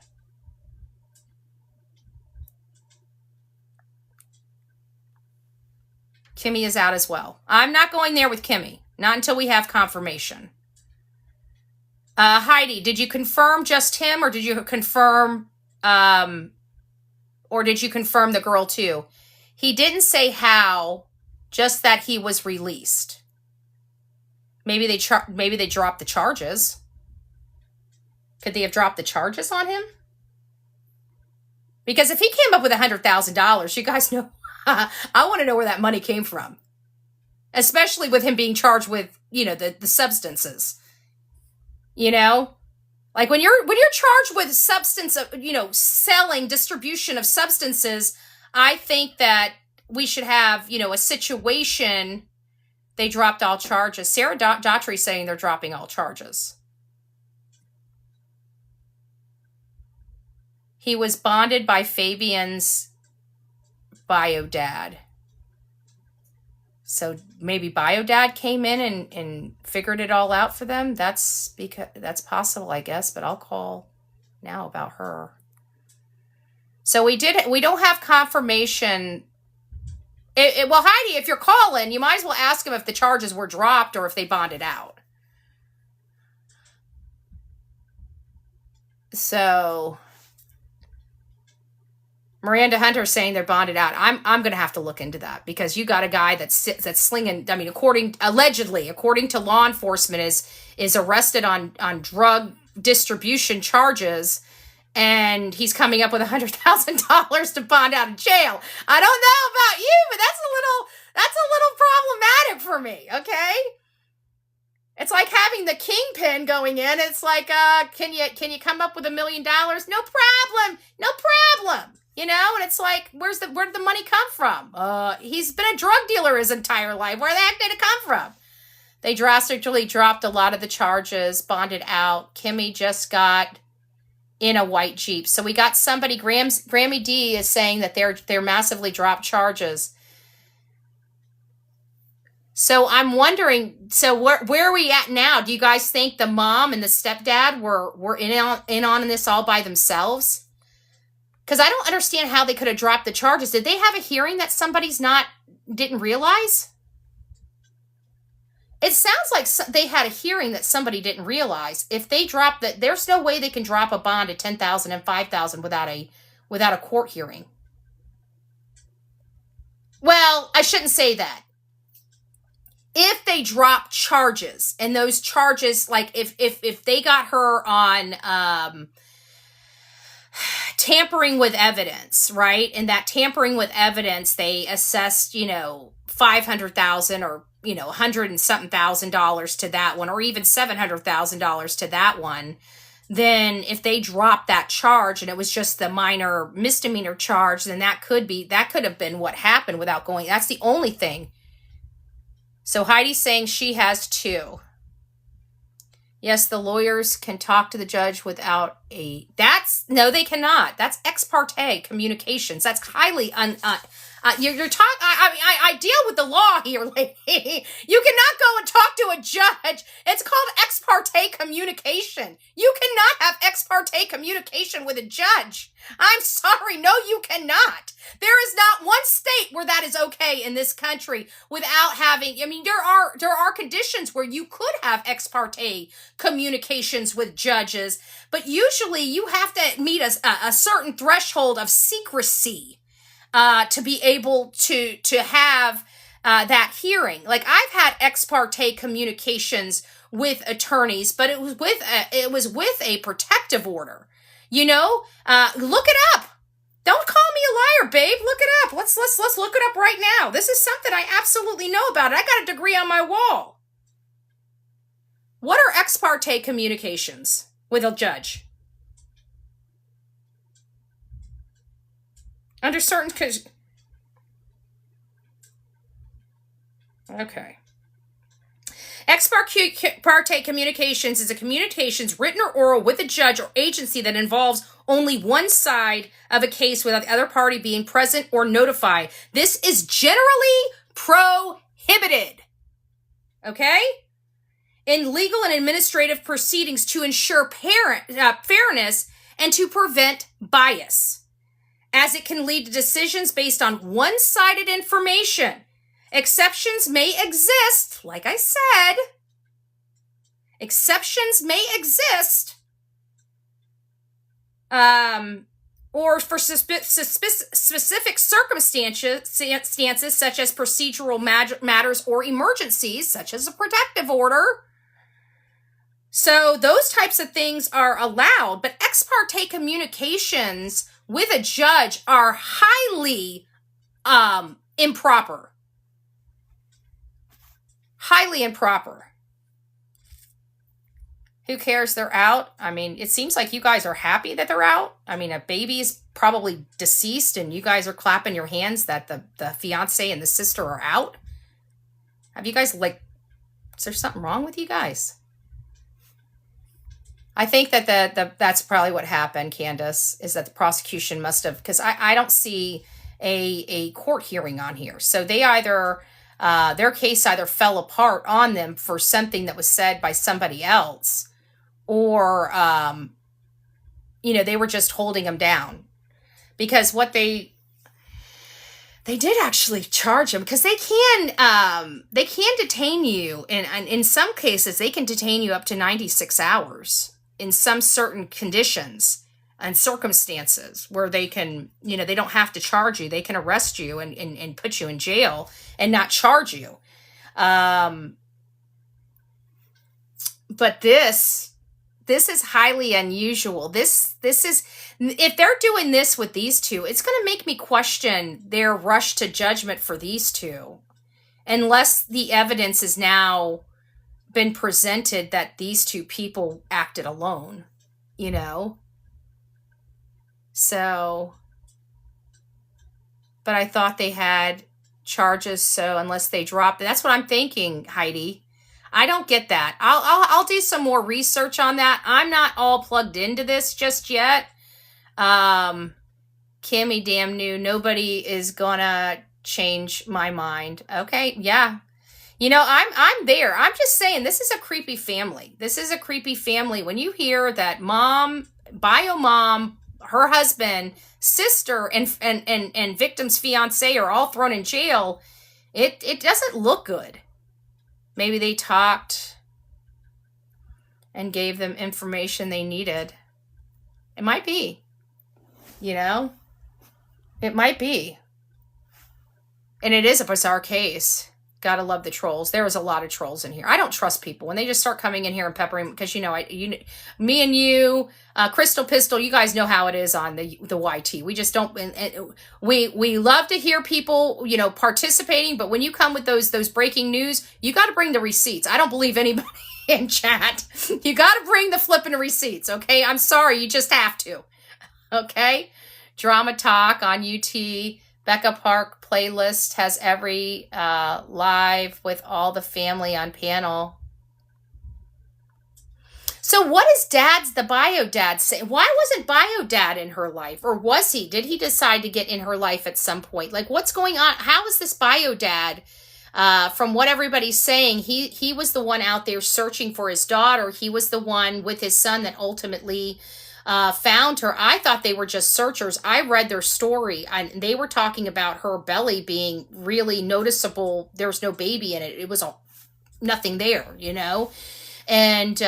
Kimmy is out as well. I'm not going there with Kimmy. Not until we have confirmation. Heidi, did you confirm just him, or did you confirm the girl too? He didn't say how, just that he was released. Maybe they dropped the charges. Could they have dropped the charges on him? Because if he came up with $100,000, you guys know, I want to know where that money came from. Especially with him being charged with, the substances. Like when you're charged with substance, selling, distribution of substances, I think that we should have, a situation. They dropped all charges. Sarah Daughtry saying they're dropping all charges. He was bonded by Fabian's bio dad. So maybe bio dad came in and figured it all out for them. That's possible, I guess, but I'll call now about her. So we don't have confirmation. Well, Heidi, if you're calling, you might as well ask him if the charges were dropped or if they bonded out. So Miranda Hunter saying they're bonded out. I'm going to have to look into that, because you got a guy that's slinging. I mean, allegedly, according to law enforcement, is arrested on drug distribution charges, and he's coming up with $100,000 to bond out of jail. I don't know about you, but that's a little problematic for me. Okay. It's like having the kingpin going in. It's like, can you come up with $1 million? No problem. And it's like, where did the money come from? He's been a drug dealer his entire life. Where the heck did it come from? They drastically dropped a lot of the charges, bonded out. Kimmy just got in a white Jeep. So we got somebody, Grammy D is saying that they're massively dropped charges. So I'm wondering, where are we at now? Do you guys think the mom and the stepdad were in on this all by themselves? Because I don't understand how they could have dropped the charges. Did they have a hearing that didn't realize? It sounds like they had a hearing that somebody didn't realize. If they drop that, there's no way they can drop a bond of $10,000 and $5,000 without a court hearing. Well, I shouldn't say that. If they drop charges, and those charges, like if they got her on tampering with evidence, right? And that tampering with evidence, they assessed, $500,000 or, $100 and something thousand to that one, or even $700,000 to that one. Then if they drop that charge and it was just the minor misdemeanor charge, then that could have been what happened without going. That's the only thing. So Heidi's saying she has 2. Yes, the lawyers can talk to the judge without no, they cannot. That's ex parte communications. That's highly you're talking. I deal with the law here, lady. You cannot go and talk to a judge. It's called ex parte communication. You cannot have ex parte communication with a judge. I'm sorry. No, you cannot. There is not one state where that is okay in this country without having, there are conditions where you could have ex parte communications with judges, but usually you have to meet a certain threshold of secrecy to be able to have that hearing. Like, I've had ex parte communications with attorneys, but it was with a protective order. Look it up. Don't call me a liar, babe. Look it up. Let's look it up right now. This is something I absolutely know about. I got a degree on my wall. What are ex parte communications with a judge? Under certain okay. Ex parte communications is a communications, written or oral, with a judge or agency that involves only one side of a case without the other party being present or notified. This is generally prohibited. Okay? In legal and administrative proceedings to ensure fairness and to prevent bias, as it can lead to decisions based on one-sided information. Exceptions may exist, like I said. Exceptions may exist. Or for specific circumstances, such as procedural matters or emergencies, such as a protective order. So those types of things are allowed, but ex parte communications with a judge are highly improper. Highly improper. Who cares? They're out. I mean, it seems like you guys are happy that they're out. I mean, a baby's probably deceased and you guys are clapping your hands that the fiance and the sister are out. Have you guys, like, is there something wrong with you guys? I think that that's probably what happened, Candace, is that the prosecution must have, because I don't see a court hearing on here. So they either, their case either fell apart on them for something that was said by somebody else, or, they were just holding them down. Because what they did actually charge them, because they can detain you, and in some cases, they can detain you up to 96 hours in some certain conditions and circumstances where they can, they don't have to charge you. They can arrest you and put you in jail and not charge you. But this is highly unusual. This is, if they're doing this with these two, it's going to make me question their rush to judgment for these two, unless the evidence has now been presented that these two people acted alone, So, but I thought they had charges, so unless they dropped, that's what I'm thinking, Heidi. I don't get that. I'll do some more research on that. I'm not all plugged into this just yet. Cammy damn new. Nobody is gonna change my mind. Okay, yeah. I'm there. I'm just saying, this is a creepy family. This is a creepy family. When you hear that mom, bio mom, her husband, sister, and victim's fiance are all thrown in jail, it doesn't look good. Maybe they talked and gave them information they needed. It might be. It might be. And it is a bizarre case. Gotta love the trolls. There was a lot of trolls in here. I don't trust people when they just start coming in here and peppering, because me and you, Crystal Pistol, you guys know how it is on the YT. We just don't. We love to hear people, participating, but when you come with those breaking news, you got to bring the receipts. I don't believe anybody in chat. You got to bring the flipping receipts. Okay, I'm sorry, you just have to. Okay, Drama Talk on UT. Becca Park playlist has every live with all the family on panel. So what is the bio dad say? Why wasn't bio dad in her life? Or was he? Did he decide to get in her life at some point? Like, what's going on? How is this bio dad, from what everybody's saying, he was the one out there searching for his daughter. He was the one with his son that ultimately found her. I thought they were just searchers. I read their story, and they were talking about her belly being really noticeable. There was no baby in it. It was nothing there, And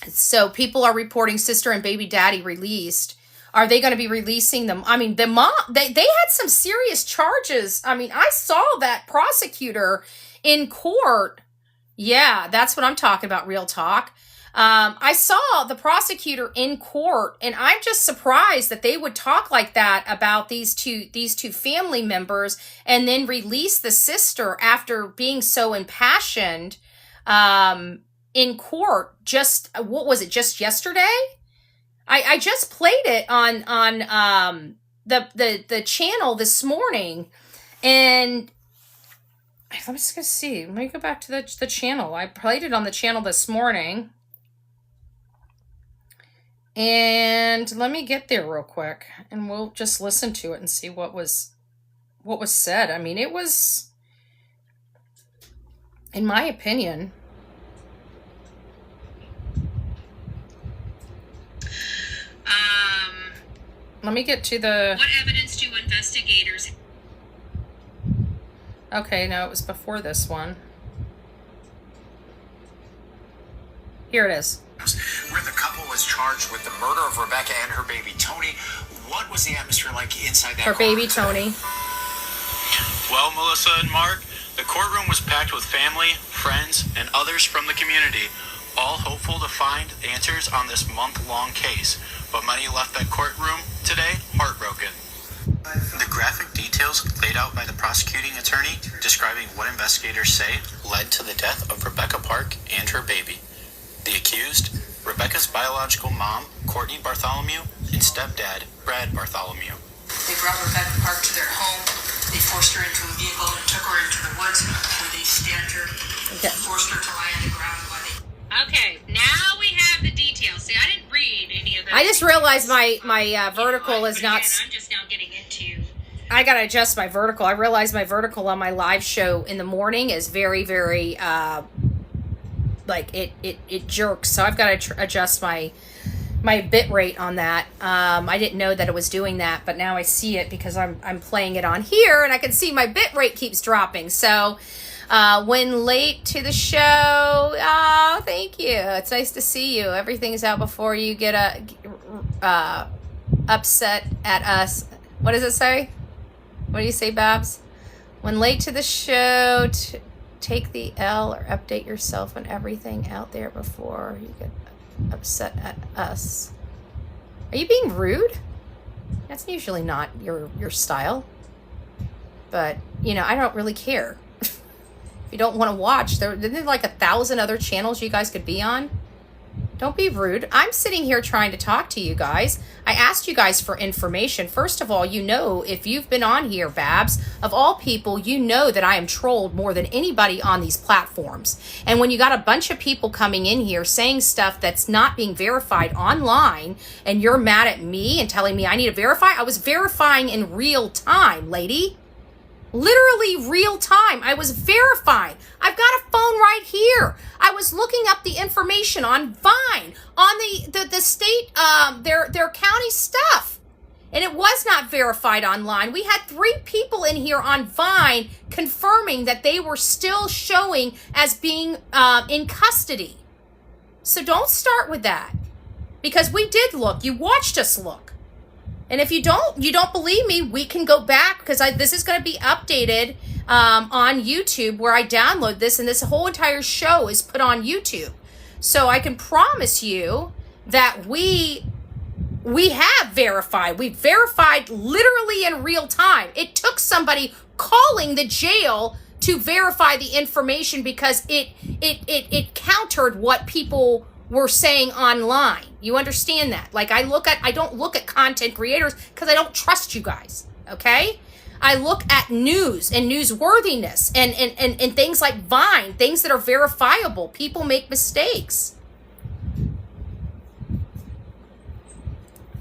so people are reporting sister and baby daddy released. Are they going to be releasing them? I mean, the mom, they had some serious charges. I mean, I saw that prosecutor in court. Yeah, that's what I'm talking about, real talk. I saw the prosecutor in court, and I'm just surprised that they would talk like that about these two family members, and then release the sister after being so impassioned in court. Just what was it? Just yesterday? I just played it on the channel this morning, and I'm just gonna see. Let me go back to the channel. I played it on the channel this morning. And let me get there real quick, and we'll just listen to it and see what was said. I mean, it was, in my opinion, let me get to the... What evidence do investigators... Okay, no, it was before this one. Here it is. Where the couple was charged with the murder of Rebecca and her baby Tony. What was the atmosphere like inside that Her baby Tony. Well, Melissa and Mark, the courtroom was packed with family, friends, and others from the community, all hopeful to find answers on this month-long case. But many left that courtroom today heartbroken. The graphic details laid out by the prosecuting attorney describing what investigators say led to the death of Rebecca Park and her baby. The accused, Rebecca's biological mom, Courtney Bartholomew, and stepdad, Brad Bartholomew. They brought Rebecca Park to their home. They forced her into a vehicle and took her into the woods where they stabbed her, forced her to lie on the ground while they... Okay, now we have the details. See, I didn't read any of those. I just realized my vertical is not... Again, I'm just now getting into... I gotta adjust my vertical. I realized my vertical on my live show in the morning is very, very... like it jerks, so I've got to adjust my bit rate on that. I didn't know that it was doing that, but now I see it because I'm playing it on here, and I can see my bit rate keeps dropping. So when late to the show, oh, thank you. It's nice to see you. Everything's out before you get upset at us. What does it say? What do you say, Babs? When late to the show. Take the L or update yourself on everything out there before you get upset at us. Are you being rude? That's usually not your style. But, you know, I don't really care. If you don't want to watch, isn't there like 1,000 other channels you guys could be on? Don't be rude. I'm sitting here trying to talk to you guys. I asked you guys for information. First of all, you know, if you've been on here, Babs, of all people, you know that I am trolled more than anybody on these platforms. And when you got a bunch of people coming in here saying stuff that's not being verified online, and you're mad at me and telling me I need to verify, I was verifying in real time, lady. Literally real time. I was verifying. I've got a phone right here. I was looking up the information on Vine, on the state, their county stuff. And it was not verified online. We had 3 people in here on Vine confirming that they were still showing as being in custody. So don't start with that. Because we did look. You watched us look. And if you don't believe me, we can go back because this is going to be updated on YouTube where I download this, and this whole entire show is put on YouTube. So I can promise you that we have verified. We verified literally in real time. It took somebody calling the jail to verify the information because it countered what people were saying online. You understand that? Like I don't look at content creators because I don't trust you guys. Okay? I look at news and newsworthiness and things like Vine, things that are verifiable. People make mistakes.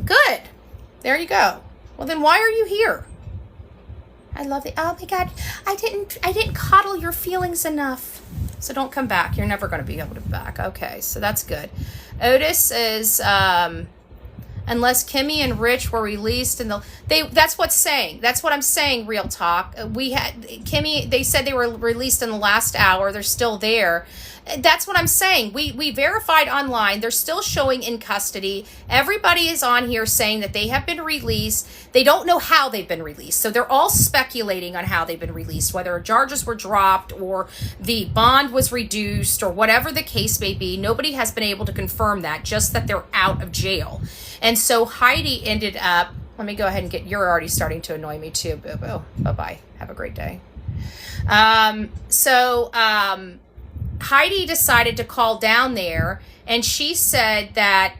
Good. There you go. Well, then why are you here? I love it. Oh my God. I didn't coddle your feelings enough. So don't come back. You're never going to be able to be back. Okay, so that's good. Otis is, unless Kimmy and Rich were released in that's what's saying. That's what I'm saying, real talk. We had, Kimmy, they said they were released in the last hour. They're still there. That's what I'm saying. We verified online. They're still showing in custody. Everybody is on here saying that they have been released. They don't know how they've been released. So they're all speculating on how they've been released, whether charges were dropped or the bond was reduced or whatever the case may be. Nobody has been able to confirm that, just that they're out of jail. And so Heidi ended up, let me go ahead and you're already starting to annoy me too, boo-boo. Bye-bye. Have a great day. Heidi decided to call down there, and she said that,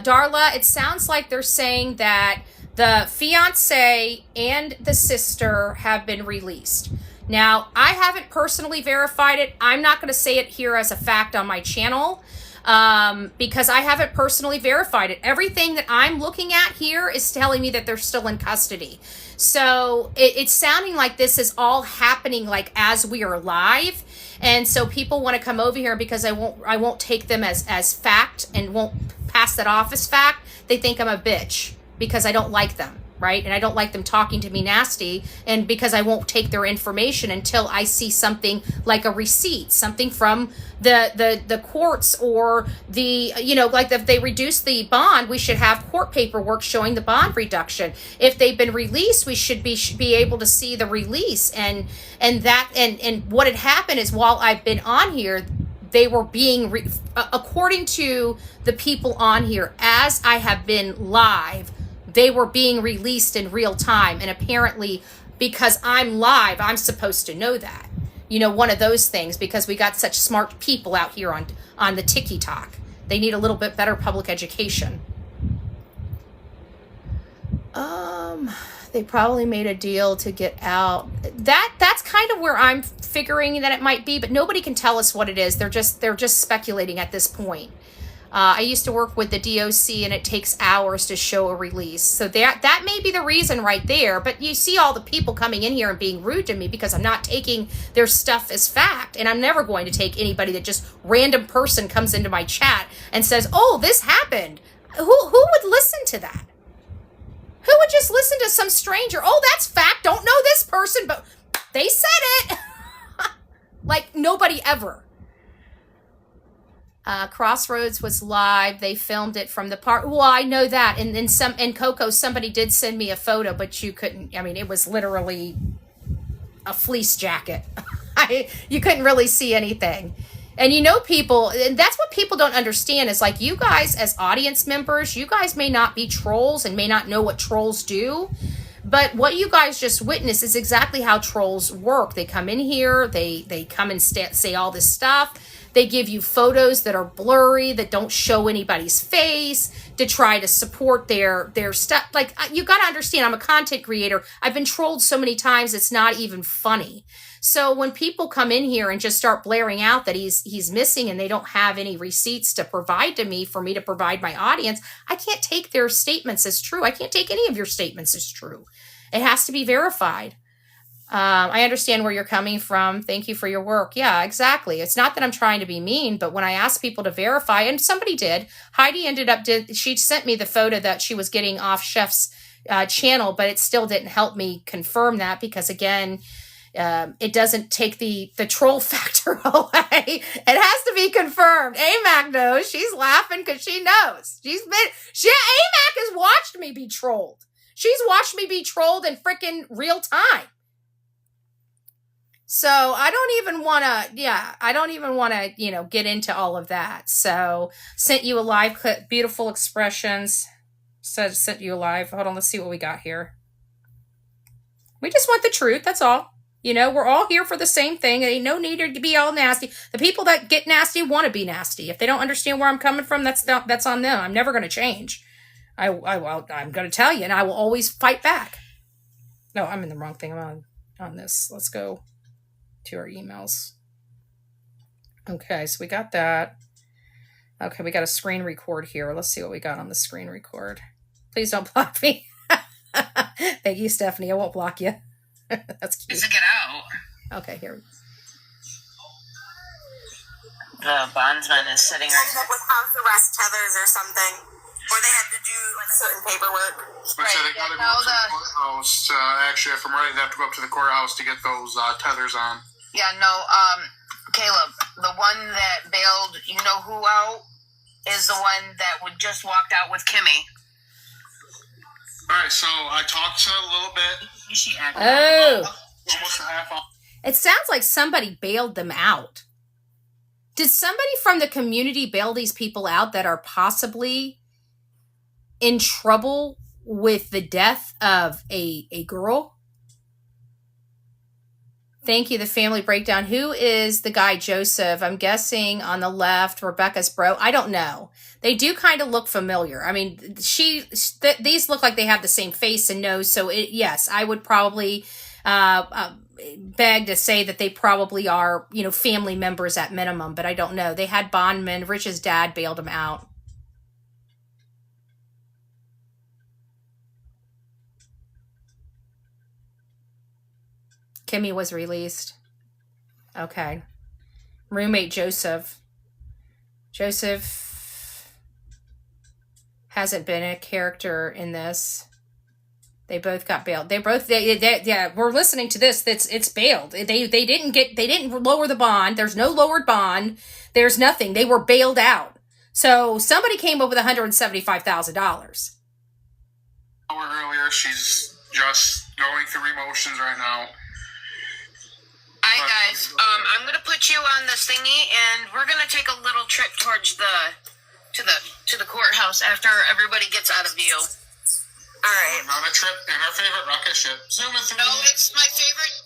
Darla, it sounds like they're saying that the fiance and the sister have been released. Now, I haven't personally verified it. I'm not going to say it here as a fact on my channel because I haven't personally verified it. Everything that I'm looking at here is telling me that they're still in custody. So it's sounding like this is all happening like as we are live. And so people want to come over here because I won't take them as fact and won't pass that off as fact. They think I'm a bitch because I don't like them. right? And I don't like them talking to me nasty, and because I won't take their information until I see something like a receipt, something from the courts, or the, like if they reduce the bond, we should have court paperwork showing the bond reduction. If they've been released, we should be able to see the release. And what had happened is, while I've been on here, they were being according to the people on here, as I have been live, they were being released in real time. And apparently, because I'm live, I'm supposed to know that. One of those things, because we got such smart people out here on the TikTok. They need a little bit better public education. They probably made a deal to get out. That's kind of where I'm figuring that it might be, but nobody can tell us what it is. They're just speculating at this point. I used to work with the DOC, and it takes hours to show a release. So that may be the reason right there. But you see all the people coming in here and being rude to me because I'm not taking their stuff as fact. And I'm never going to take anybody that just random person comes into my chat and says, oh, this happened. Who would listen to that? Who would just listen to some stranger? Oh, that's fact. Don't know this person, but they said it. Like nobody ever. Crossroads was live. They filmed it from the park. Well, I know that. And in Coco, somebody did send me a photo, but you couldn't. I mean, it was literally a fleece jacket. You couldn't really see anything. And people, and that's what people don't understand, is like, you guys as audience members, you guys may not be trolls and may not know what trolls do. But what you guys just witnessed is exactly how trolls work. They come in here, they come and say all this stuff. They give you photos that are blurry, that don't show anybody's face, to try to support their stuff. Like, you got to understand, I'm a content creator. I've been trolled so many times, it's not even funny. So when people come in here and just start blaring out that he's missing, and they don't have any receipts to provide to me for me to provide my audience, I can't take their statements as true. I can't take any of your statements as true. It has to be verified. I understand where you're coming from. Thank you for your work. Yeah, exactly. It's not that I'm trying to be mean, but when I asked people to verify, and somebody did, Heidi she sent me the photo that she was getting off Chef's channel, but it still didn't help me confirm that, because again, it doesn't take the troll factor away. It has to be confirmed. AMAC knows. She's laughing because she knows. AMAC has watched me be trolled. She's watched me be trolled in freaking real time. So I don't even want to, get into all of that. So sent you a live clip, beautiful expressions. Sent you a live. Hold on, let's see what we got here. We just want the truth. That's all. We're all here for the same thing. There ain't no need to be all nasty. The people that get nasty want to be nasty. If they don't understand where I'm coming from, that's on them. I'm never going to change. I'm going to tell you, and I will always fight back. No, I'm in the wrong thing. I'm on this. Let's go to our emails. Okay, so we got that. Okay, we got a screen record here. Let's see what we got on the screen record. Please don't block me. Thank you, Stephanie. I won't block you. That's cute. To get out. Okay, here. The bondsman is sitting right up with house arrest tethers or something. Or they had to do certain paperwork. So they got to go up to the courthouse. Actually, if I'm right, they have to go up to the courthouse to get those tethers on. Yeah, no, Caleb, the one that bailed, who out, is the one that just walked out with Kimmy. All right, so I talked to her a little bit. She acted almost a half hour. It sounds like somebody bailed them out. Did somebody from the community bail these people out that are possibly in trouble with the death of a girl? Thank you, the family breakdown. Who is the guy, Joseph? I'm guessing on the left, Rebecca's bro. I don't know. They do kind of look familiar. I mean, these look like they have the same face and nose. So yes, I would probably beg to say that they probably are, family members at minimum, but I don't know. They had bondmen. Rich's dad bailed them out. Kimmy was released. Okay. Roommate Joseph. Joseph hasn't been a character in this. They both got bailed. Yeah, we're listening to this. It's bailed. They didn't lower the bond. There's no lowered bond. There's nothing. They were bailed out. So somebody came up with $175,000. Earlier, she's just going through emotions right now. Alright guys, I'm gonna put you on this thingy and we're gonna take a little trip towards to the courthouse after everybody gets out of view. Alright. On a trip in our favorite rocket ship. Zoom in through. No, it's my favorite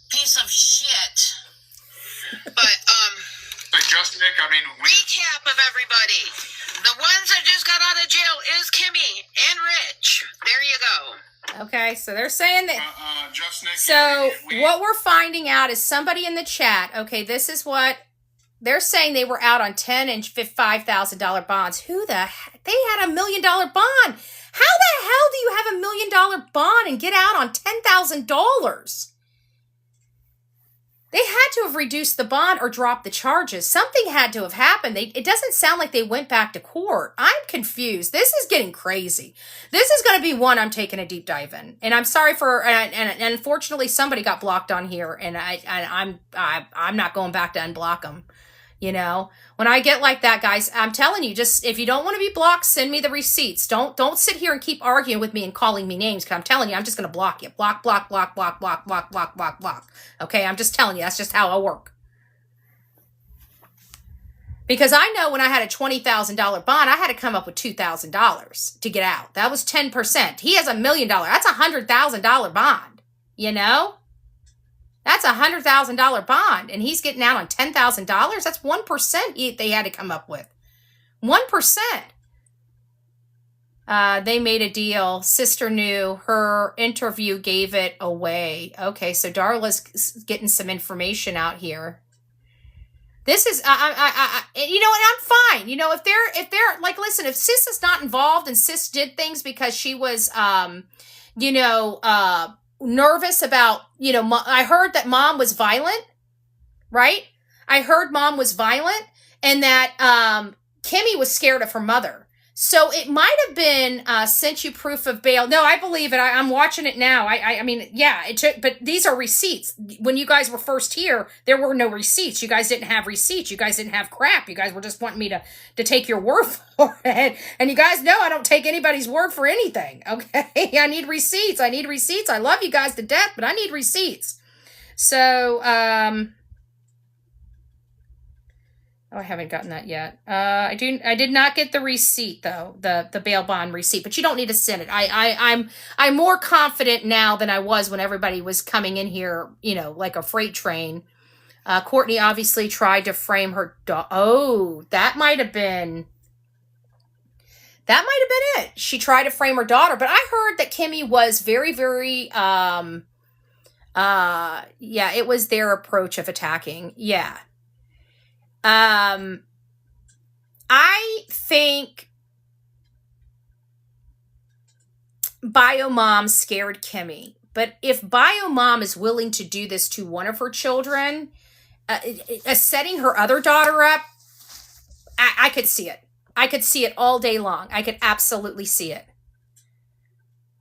piece of shit. But Just Nick, I mean, recap of everybody. The ones that just got out of jail is Kimmy and Rich. There you go. Okay, so they're saying that. Just Nick. So what we're finding out is somebody in the chat. Okay, this is what they're saying. They were out on $10,000 and $5,000 bonds. Who the heck? They had $1 million bond. How the hell do you have $1 million bond and get out on $10,000? They had to have reduced the bond or dropped the charges. Something had to have happened. It doesn't sound like they went back to court. I'm confused. This is getting crazy. This is going to be one I'm taking a deep dive in. And I'm sorry for, and unfortunately somebody got blocked on here, and I'm not going back to unblock them. You know, when I get like that, guys, I'm telling you, just if you don't want to be blocked, send me the receipts. Don't sit here and keep arguing with me and calling me names, because I'm telling you, I'm just going to block you. Block. Okay, I'm just telling you, that's just how I work. Because I know when I had a $20,000 bond, I had to come up with $2,000 to get out. That was 10%. He has $1 million. That's a $100,000 bond. You know? That's a $100,000 bond, and he's getting out on $10,000. That's 1% they had to come up with. 1%. They made a deal. Sister knew. Her interview gave it away. Okay, so Darla's getting some information out here. This is, you know, and I'm fine. You know, if they're like, listen, if Sis is not involved and Sis did things because she was, nervous about, you know, I heard that mom was violent, right? I heard mom was violent and that Kimmy was scared of her mother. So it might have been sent you proof of bail. No, I believe it. I'm watching it now. I mean, yeah, it took, but these are receipts. When you guys were first here, there were no receipts. You guys didn't have receipts. You guys didn't have crap. You guys were just wanting me to take your word for it. And you guys know I don't take anybody's word for anything. Okay. I need receipts. I love you guys to death, but I need receipts. So, I haven't gotten that yet. I did not get the receipt though, the bail bond receipt, but you don't need to send it. I'm more confident now than I was when everybody was coming in here, you know, like a freight train. Courtney obviously tried to frame her that might have been it. She tried to frame her daughter, but I heard that Kimmy was very, very, it was their approach of attacking. Yeah. I think Biomom scared Kimmy, but if Biomom is willing to do this to one of her children, setting her other daughter up, I could see it. I could see it all day long. I could absolutely see it.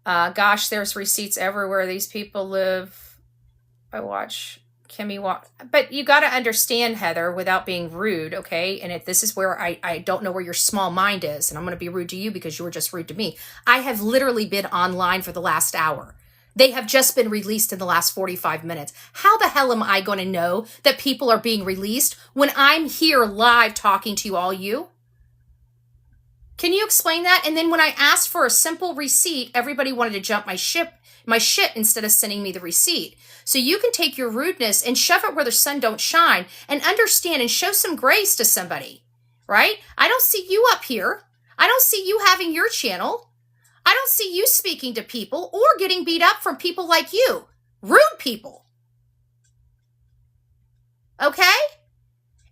Gosh, there's receipts everywhere. These people live. I watch Kimmy walk. But you got to understand, Heather, without being rude, okay? And if this is where I don't know where your small mind is, and I'm going to be rude to you because you were just rude to me. I have literally been online for the last hour. They have just been released in the last 45 minutes. How the hell am I going to know that people are being released when I'm here live talking to all you? Can you explain that? And then when I asked for a simple receipt, everybody wanted to jump my shit instead of sending me the receipt. So you can take your rudeness and shove it where the sun don't shine and understand and show some grace to somebody, right? I don't see you up here. I don't see you having your channel. I don't see you speaking to people or getting beat up from people like you. Rude people. Okay?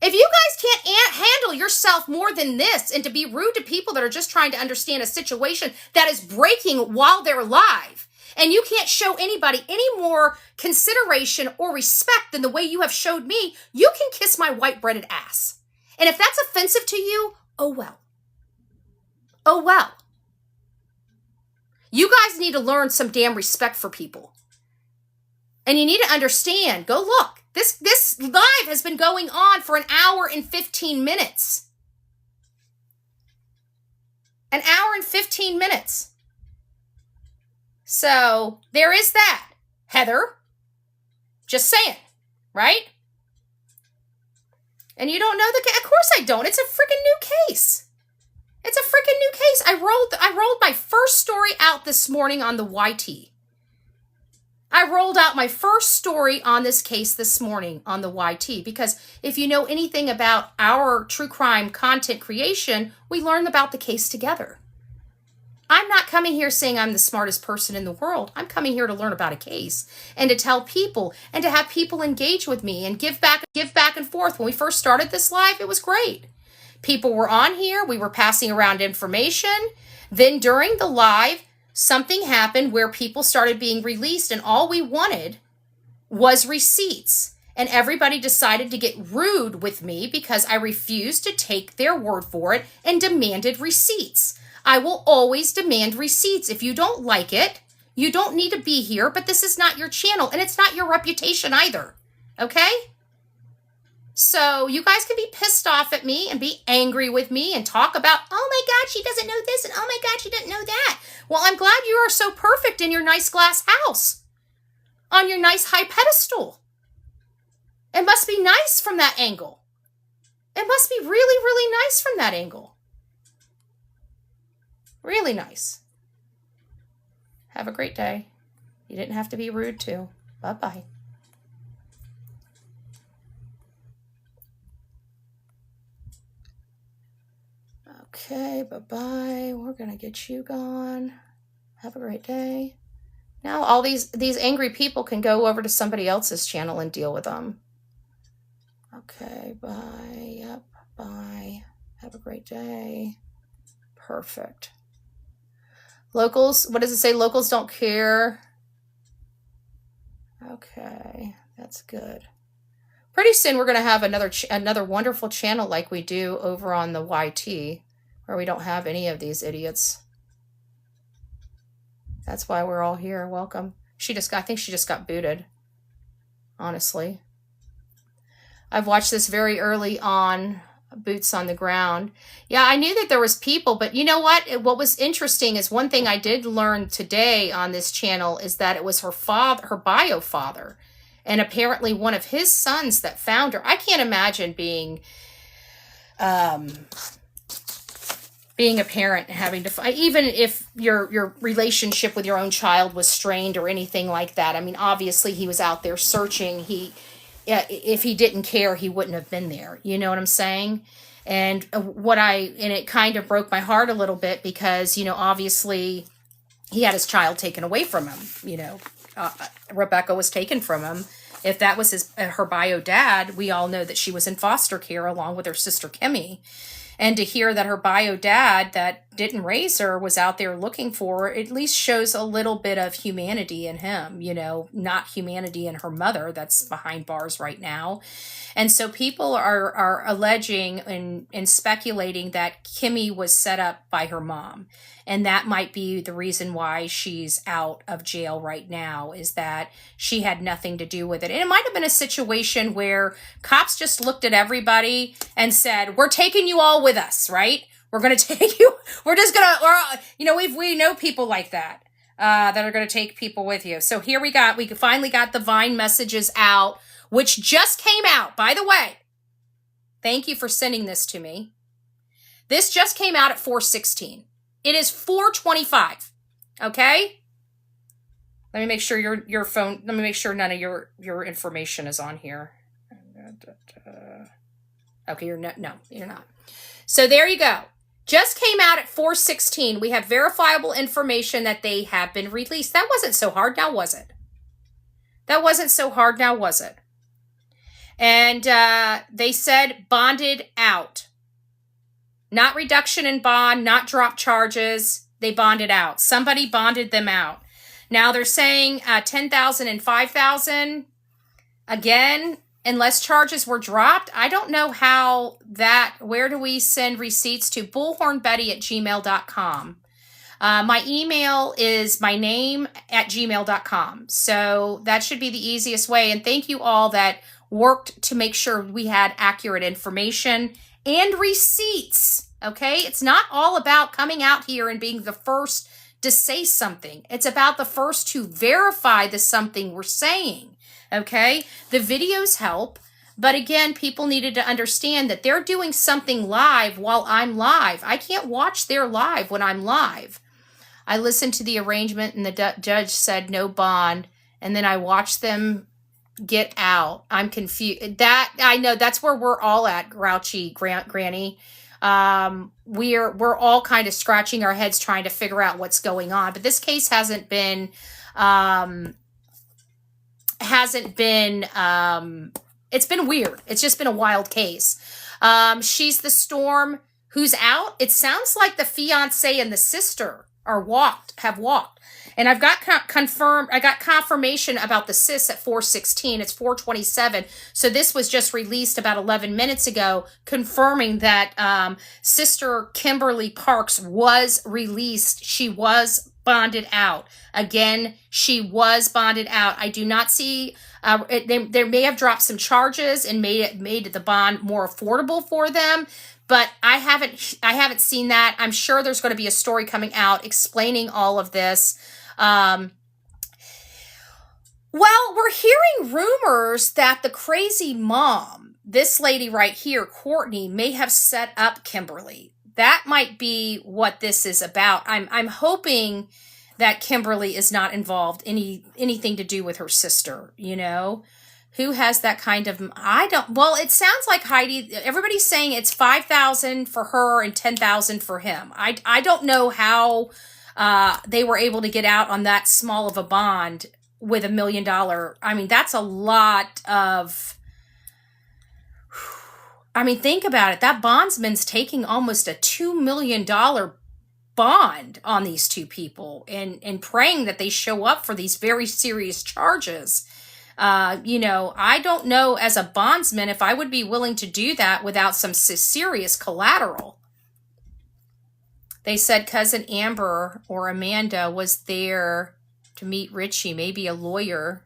If you guys can't handle yourself more than this and to be rude to people that are just trying to understand a situation that is breaking while they're live, and you can't show anybody any more consideration or respect than the way you have showed me, you can kiss my white-breaded ass. And if that's offensive to you, oh well. Oh well. You guys need to learn some damn respect for people. And you need to understand, go look. This live has been going on for an hour and 15 minutes. An hour and 15 minutes. So there is that. Heather, just saying, right? And you don't know of course I don't. It's a freaking new case. It's a freaking new case. I rolled my first story out this morning on the YT. I rolled out my first story on this case this morning on the YT, because if you know anything about our true crime content creation, we learn about the case together. I'm not coming here saying I'm the smartest person in the world. I'm coming here to learn about a case and to tell people and to have people engage with me and give back and forth. When we first started this live, it was great. People were on here. We were passing around information. Then during the live, something happened where people started being released, and all we wanted was receipts. And everybody decided to get rude with me because I refused to take their word for it and demanded receipts. I will always demand receipts. If you don't like it, you don't need to be here, but this is not your channel, and it's not your reputation either. Okay? So you guys can be pissed off at me and be angry with me and talk about, oh my God, she doesn't know this, and oh my God, she doesn't know that. Well, I'm glad you are so perfect in your nice glass house, on your nice high pedestal. It must be nice from that angle. It must be really, really nice from that angle. Really nice. Have a great day. You didn't have to be rude too. Bye-bye. Okay, bye-bye. We're going to get you gone. Have a great day. Now all these angry people can go over to somebody else's channel and deal with them. Okay, bye. Yep, bye. Have a great day. Perfect. Locals, what does it say? Locals don't care. Okay, that's good. Pretty soon we're going to have another wonderful channel like we do over on the YT, where we don't have any of these idiots. That's why we're all here. Welcome. I think she just got booted. Honestly. I've watched this very early on. Boots on the ground. Yeah, I knew that there was people, but you know what? What was interesting is one thing I did learn today on this channel is that it was her father, her bio father, and apparently one of his sons that found her. I can't imagine being a parent and having to, even if your relationship with your own child was strained or anything like that. I mean, obviously he was out there searching. If he didn't care, he wouldn't have been there. You know what I'm saying? And it kind of broke my heart a little bit because, obviously he had his child taken away from him. Rebecca was taken from him. If that was her bio dad, we all know that she was in foster care along with her sister Kimmy. And to hear that her bio dad that didn't raise her was out there looking for her, at least shows a little bit of humanity in him, not humanity in her mother that's behind bars right now. And so people are alleging and speculating that Kimmy was set up by her mom. And that might be the reason why she's out of jail right now, is that she had nothing to do with it. And it might have been a situation where cops just looked at everybody and said, we're taking you all with us, right? We're going to take you. We're just going to, we know people like that, that are going to take people with you. So here we finally got the Vine messages out, which just came out, by the way. Thank you for sending this to me. This just came out at 4:16. It is 4:25. Okay? Let me make sure your phone, let me make sure none of your information is on here. Okay, you're not. So there you go. Just came out at 4:16. We have verifiable information that they have been released. That wasn't so hard, now was it? That wasn't so hard, now was it? And they said bonded out. Not reduction in bond, not drop charges. They bonded out. Somebody bonded them out. Now they're saying $10,000 and $5,000. Again, unless charges were dropped. I don't know how that, where do we send receipts to? bullhornbetty@gmail.com. My email is my name at gmail.com. So that should be the easiest way. And thank you all that worked to make sure we had accurate information and receipts. Okay. It's not all about coming out here and being the first to say something. It's about the first to verify the something we're saying. Okay. The videos help. But again, people needed to understand that they're doing something live while I'm live. I can't watch their live when I'm live. I listened to the arrangement and the judge said no bond. And then I watched them get out. I'm confused. I know that's where we're all at, grouchy Granny. We're all kind of scratching our heads trying to figure out what's going on. But this case hasn't been it's been weird. It's just been a wild case. She's the storm who's out. It sounds like the fiance and the sister have walked. And I've got confirmation about the sis at 4:16. It's 4:27. So this was just released about 11 minutes ago, confirming that Sister Kimberly Parks was released. She was bonded out. Again, she was bonded out. I do not see, they may have dropped some charges and made the bond more affordable for them, but I haven't seen that. I'm sure there's going to be a story coming out explaining all of this. Well, we're hearing rumors that the crazy mom, this lady right here, Courtney, may have set up Kimberly. That might be what this is about. I'm hoping that Kimberly is not involved anything to do with her sister, you know? Who has that kind of, well, it sounds like Heidi, everybody's saying it's $5,000 for her and $10,000 for him. I don't know how they were able to get out on that small of a bond with $1 million. I mean, that's a lot of, think about it. That bondsman's taking almost a $2 million bond on these two people and praying that they show up for these very serious charges. I don't know as a bondsman if I would be willing to do that without some serious collateral. They said cousin Amber or Amanda was there to meet Richie, maybe a lawyer.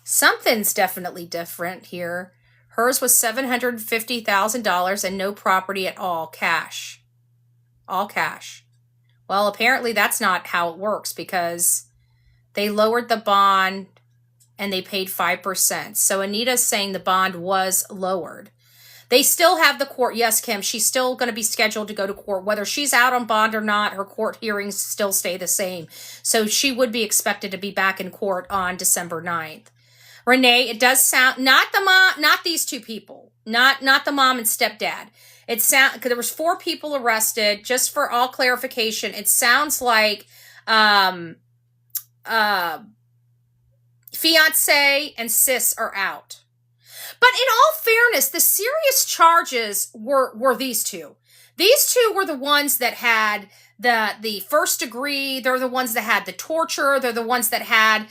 Something's definitely different here. Hers was $750,000 and no property at all, cash. All cash. Well, apparently that's not how it works because they lowered the bond and they paid 5%. So Anita's saying the bond was lowered. They still have the court. Yes, Kim, she's still going to be scheduled to go to court. Whether she's out on bond or not, her court hearings still stay the same. So she would be expected to be back in court on December 9th. Renee, it does sound, not the mom, not these two people, not the mom and stepdad. It sound, because there was 4 people arrested. Just for all clarification, it sounds like fiance and sis are out. But in all fairness, the serious charges were these two. These two were the ones that had the first degree. They're the ones that had the torture. They're the ones that had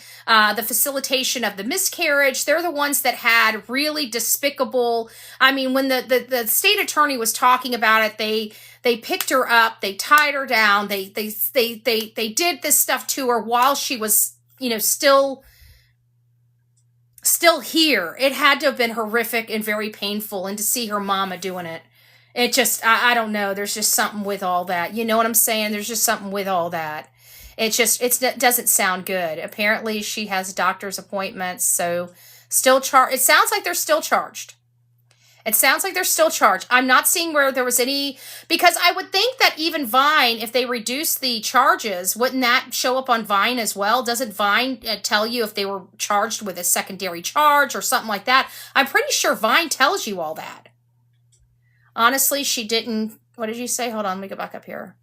the facilitation of the miscarriage. They're the ones that had really despicable. I mean, when the state attorney was talking about it, they picked her up, they tied her down, they did this stuff to her while she was, still here. It had to have been horrific and very painful, and to see her mama doing it. It just, I don't know. There's just something with all that. You know what I'm saying? There's just something with all that. It doesn't sound good. Apparently she has doctor's appointments, so still charged. It sounds like they're still charged. I'm not seeing where there was any, because I would think that even Vine, if they reduce the charges, wouldn't that show up on Vine as well? Doesn't Vine tell you if they were charged with a secondary charge or something like that? I'm pretty sure Vine tells you all that. Honestly, she didn't, what did you say? Hold on, let me go back up here.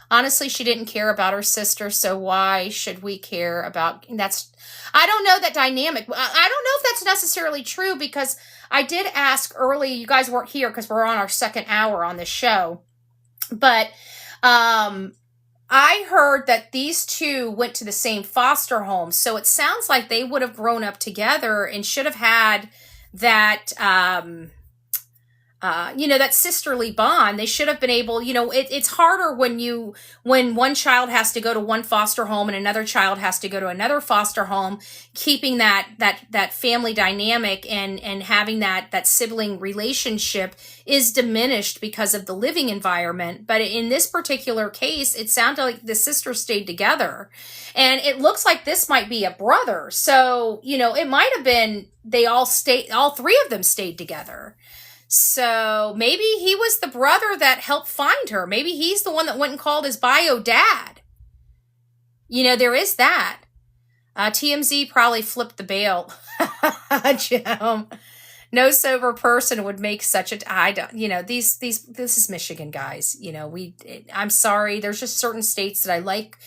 Honestly, she didn't care about her sister, so why should we care about, I don't know that dynamic. I don't know if that's necessarily true, because I did ask early, you guys weren't here because we're on our second hour on this show, but I heard that these two went to the same foster home, so it sounds like they would have grown up together and should have had that, that sisterly bond. They should have been able, it's harder when one child has to go to one foster home and another child has to go to another foster home, keeping that family dynamic and having that sibling relationship is diminished because of the living environment. But in this particular case, it sounded like the sisters stayed together, and it looks like this might be a brother. So, it might have been all three of them stayed together. So maybe he was the brother that helped find her. Maybe he's the one that went and called his bio dad. There is that. TMZ probably flipped the bail. Jim. No sober person would make such this is Michigan, guys. I'm sorry. There's just certain states that I like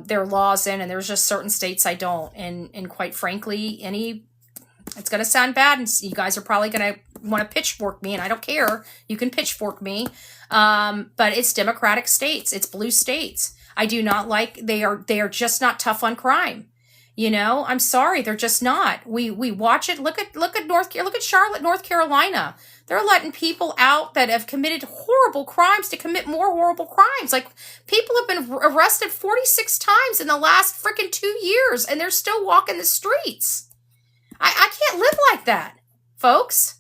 their laws in, and there's just certain states I don't. And quite frankly, it's going to sound bad, and you guys are probably going to want to pitchfork me, and I don't care. You can pitchfork me. But it's Democratic states. It's blue states. I do not like, they are just not tough on crime. I'm sorry. They're just not. We watch it. Look at Charlotte, North Carolina. They're letting people out that have committed horrible crimes to commit more horrible crimes. Like, people have been arrested 46 times in the last freaking 2 years, and they're still walking the streets. I can't live like that, folks.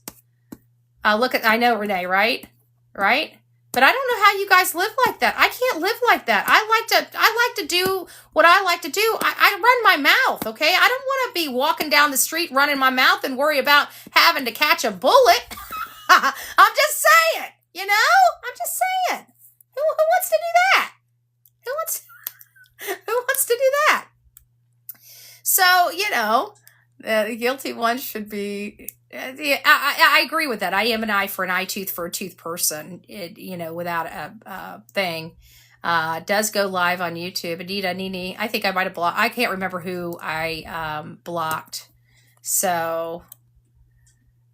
I know, Renee, right? But I don't know how you guys live like that. I can't live like that. I like to do what I like to do. I run my mouth, okay? I don't want to be walking down the street running my mouth and worry about having to catch a bullet. I'm just saying, I'm just saying. Who wants to do that? Who wants to do that? So, the guilty one should be. I agree with that. I am an eye for an eye, tooth for a tooth person. Without a thing. Does go live on YouTube. Anita, Nini. I think I might have blocked. I can't remember who I blocked. So,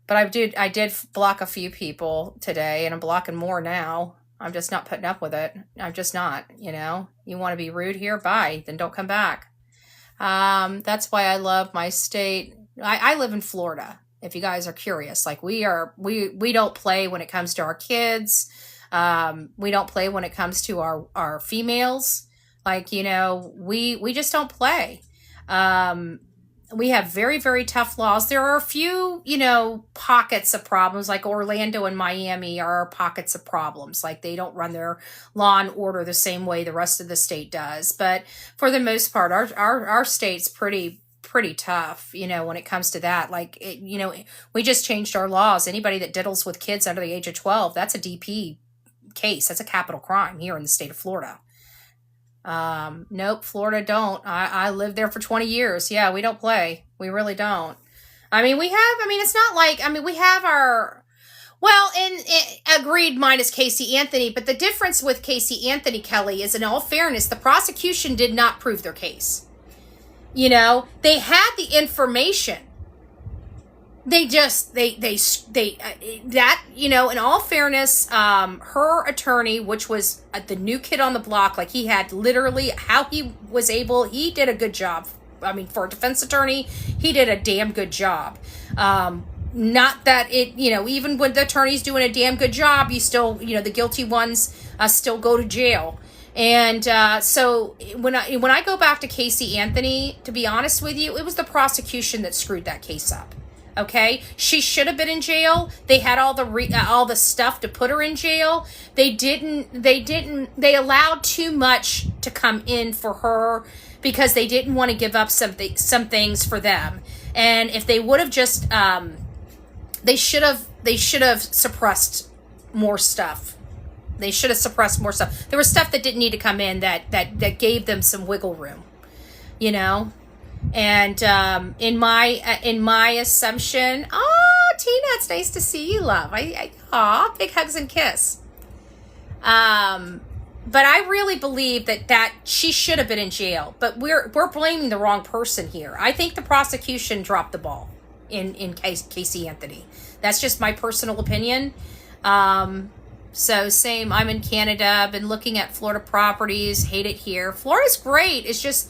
but I did block a few people today, and I'm blocking more now. I'm just not putting up with it. I'm just not. You want to be rude here? Bye. Then don't come back. That's why I love my state. I live in Florida, if you guys are curious. Like, we don't play when it comes to our kids. We don't play when it comes to our females. Like, we just don't play. We have very, very tough laws. There are a few, pockets of problems, like Orlando and Miami are pockets of problems. Like, they don't run their law and order the same way the rest of the state does. But for the most part, our state's pretty tough, when it comes to that. Like, we just changed our laws. Anybody that diddles with kids under the age of 12, that's a DP case. That's a capital crime here in the state of Florida. Nope, Florida don't. I lived there for 20 years. Yeah, we don't play. We really don't. It's not like, we have our, well, and agreed minus Casey Anthony, but the difference with Casey Anthony, Kelly, is, in all fairness, the prosecution did not prove their case. They had the information. In all fairness, her attorney, which was the new kid on the block, like, he had literally, he did a good job. For a defense attorney, he did a damn good job. Not that even when the attorney's doing a damn good job, you still, the guilty ones still go to jail. And so when I go back to Casey Anthony, to be honest with you, it was the prosecution that screwed that case up. Okay, she should have been in jail. They had all the stuff to put her in jail. They allowed too much to come in for her because they didn't want to give up some things for them. And if they would have just, they should have suppressed more stuff. They should have suppressed more stuff. There was stuff that didn't need to come in that gave them some wiggle room, And in my assumption, Tina, it's nice to see you, love. Big hugs and kiss. But I really believe that she should have been in jail. But we're blaming the wrong person here. I think the prosecution dropped the ball in Casey Anthony. That's just my personal opinion. So same. I'm in Canada. I've been looking at Florida properties. Hate it here. Florida's great. It's just,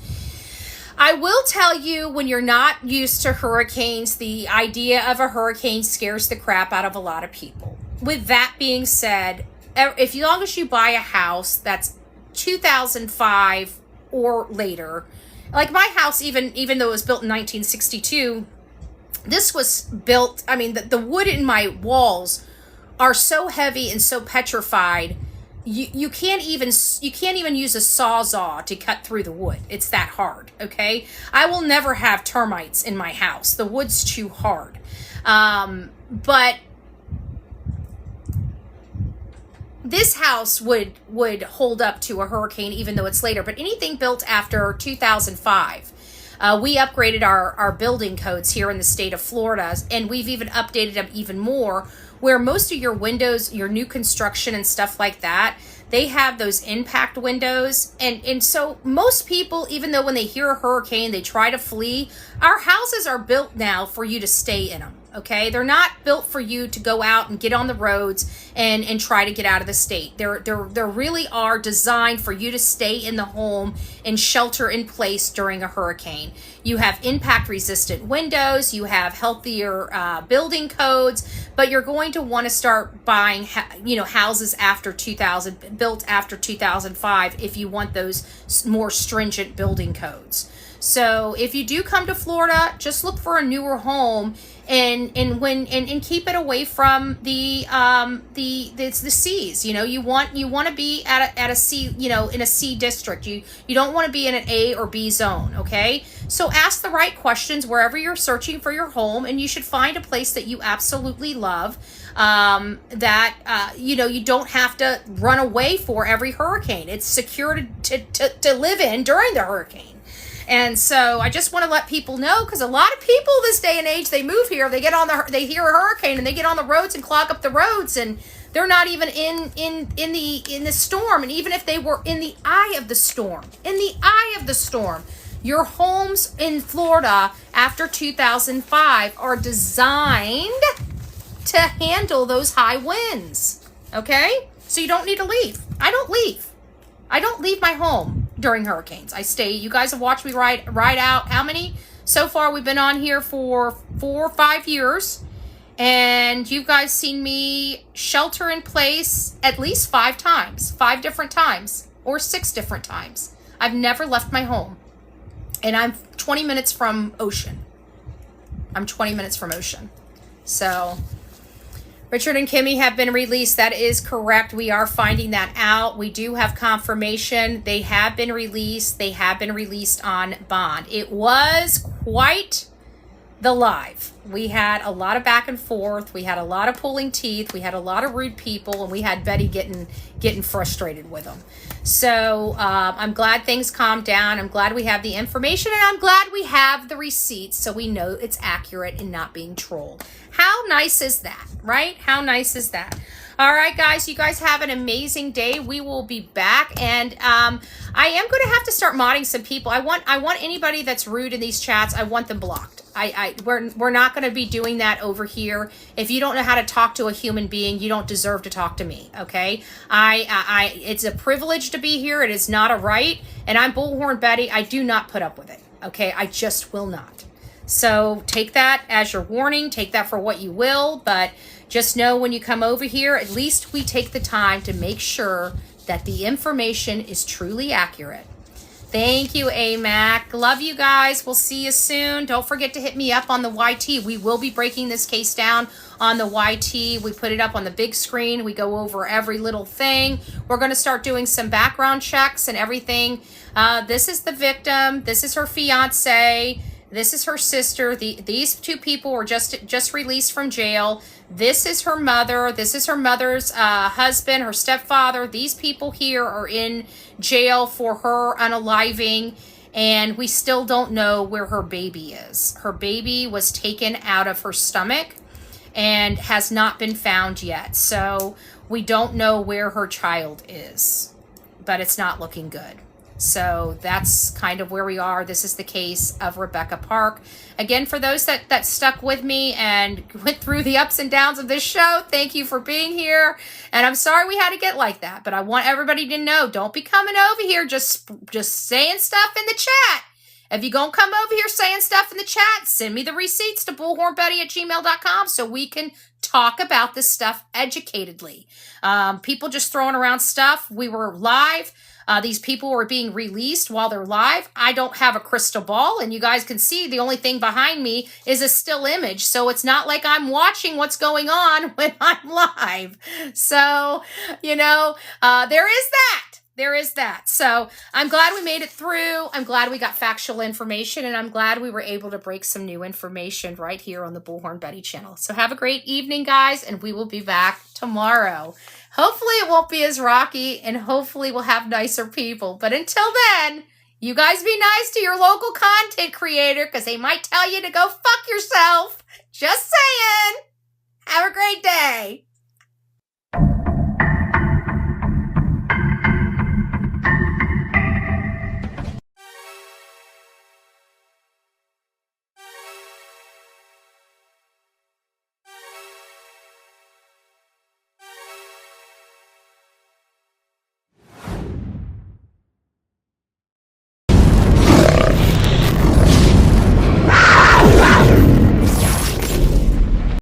I will tell you, when you're not used to hurricanes, the idea of a hurricane scares the crap out of a lot of people. with that being said, if as long as you buy a house that's 2005 or later, like my house, even though it was built in 1962, this was built, I mean, the wood in my walls are so heavy and so petrified, you can't even use a sawzall to cut through the wood. It's that hard, okay? I will never have termites in my house. The wood's too hard. But this house would hold up to a hurricane, even though it's later. But anything built after 2005, we upgraded our building codes here in the state of Florida, and we've even updated them even more, where most of your windows, your new construction and stuff like that, they have those impact windows. And so most people, even though when they hear a hurricane, they try to flee, our houses are built now for you to stay in them. Okay, they're not built for you to go out and get on the roads and try to get out of the state. They're really are designed for you to stay in the home and shelter in place during a hurricane. You have impact resistant windows, you have healthier building codes, but you're going to want to start buying houses after 2000, built after 2005, if you want those more stringent building codes. So if you do come to Florida, just look for a newer home and keep it away from the C's. You want to be at a C, in a C district. You don't want to be in an A or B zone, okay? So ask the right questions wherever you're searching for your home, and you should find a place that you absolutely love, you don't have to run away for every hurricane. It's secure to live in during the hurricane. And so I just want to let people know, because a lot of people this day and age, they move here, they hear a hurricane and they get on the roads and clog up the roads, and they're not even in the storm. And even if they were in the eye of the storm, your homes in Florida after 2005 are designed to handle those high winds. Okay? So you don't need to leave. I don't leave my home during hurricanes. I stay. You guys have watched me ride out. How many? So far, we've been on here for 4 or 5 years. And you guys seen me shelter in place at least 5 times. 5 different times. Or 6 different times. I've never left my home. And I'm 20 minutes from ocean. So Richard and Kimmy have been released. That is correct. We are finding that out. We do have confirmation. They have been released. They have been released on bond. It was quite the live. We had a lot of back and forth. We had a lot of pulling teeth. We had a lot of rude people, and we had Betty getting frustrated with them. So I'm glad things calmed down. I'm glad we have the information, and I'm glad we have the receipts so we know it's accurate and not being trolled. How nice is that, right? How nice is that? All right, guys, you guys have an amazing day. We will be back, and I am going to have to start modding some people. I want anybody that's rude in these chats, I want them blocked. We're not going to be doing that over here. If you don't know how to talk to a human being, you don't deserve to talk to me, okay? It's a privilege to be here. It is not a right, and I'm Bullhorn Betty. I do not put up with it, okay? I just will not. So take that as your warning. Take that for what you will, but just know when you come over here, at least we take the time to make sure that the information is truly accurate. Thank you, AMAC. Love you guys. We'll see you soon. Don't forget to hit me up on the YT. We will be breaking this case down on the YT. We put it up on the big screen. We go over every little thing. We're going to start doing some background checks and everything. This is the victim. This is her fiance. This is her sister. These 2 people were just released from jail. This is her mother. This is her mother's husband, her stepfather. These people here are in jail for her unaliving, and we still don't know where her baby is. Her baby was taken out of her stomach and has not been found yet. So we don't know where her child is, but it's not looking good. So that's kind of where we are. This is the case of Rebecca Park. Again, for those that stuck with me and went through the ups and downs of this show, thank you for being here. And I'm sorry we had to get like that, but I want everybody to know, don't be coming over here just saying stuff in the chat. If you're going to come over here saying stuff in the chat, send me the receipts to bullhornbetty@gmail.com so we can talk about this stuff educatedly. People just throwing around stuff. We were live. These people were being released while they're live. I don't have a crystal ball, and you guys can see the only thing behind me is a still image. So it's not like I'm watching what's going on when I'm live. So, there is that. There is that. So I'm glad we made it through. I'm glad we got factual information, and I'm glad we were able to break some new information right here on the Bullhorn Betty channel. So have a great evening, guys, and we will be back tomorrow. Hopefully it won't be as rocky, and hopefully we'll have nicer people. But until then, you guys be nice to your local content creator, because they might tell you to go fuck yourself. Just saying. Have a great day.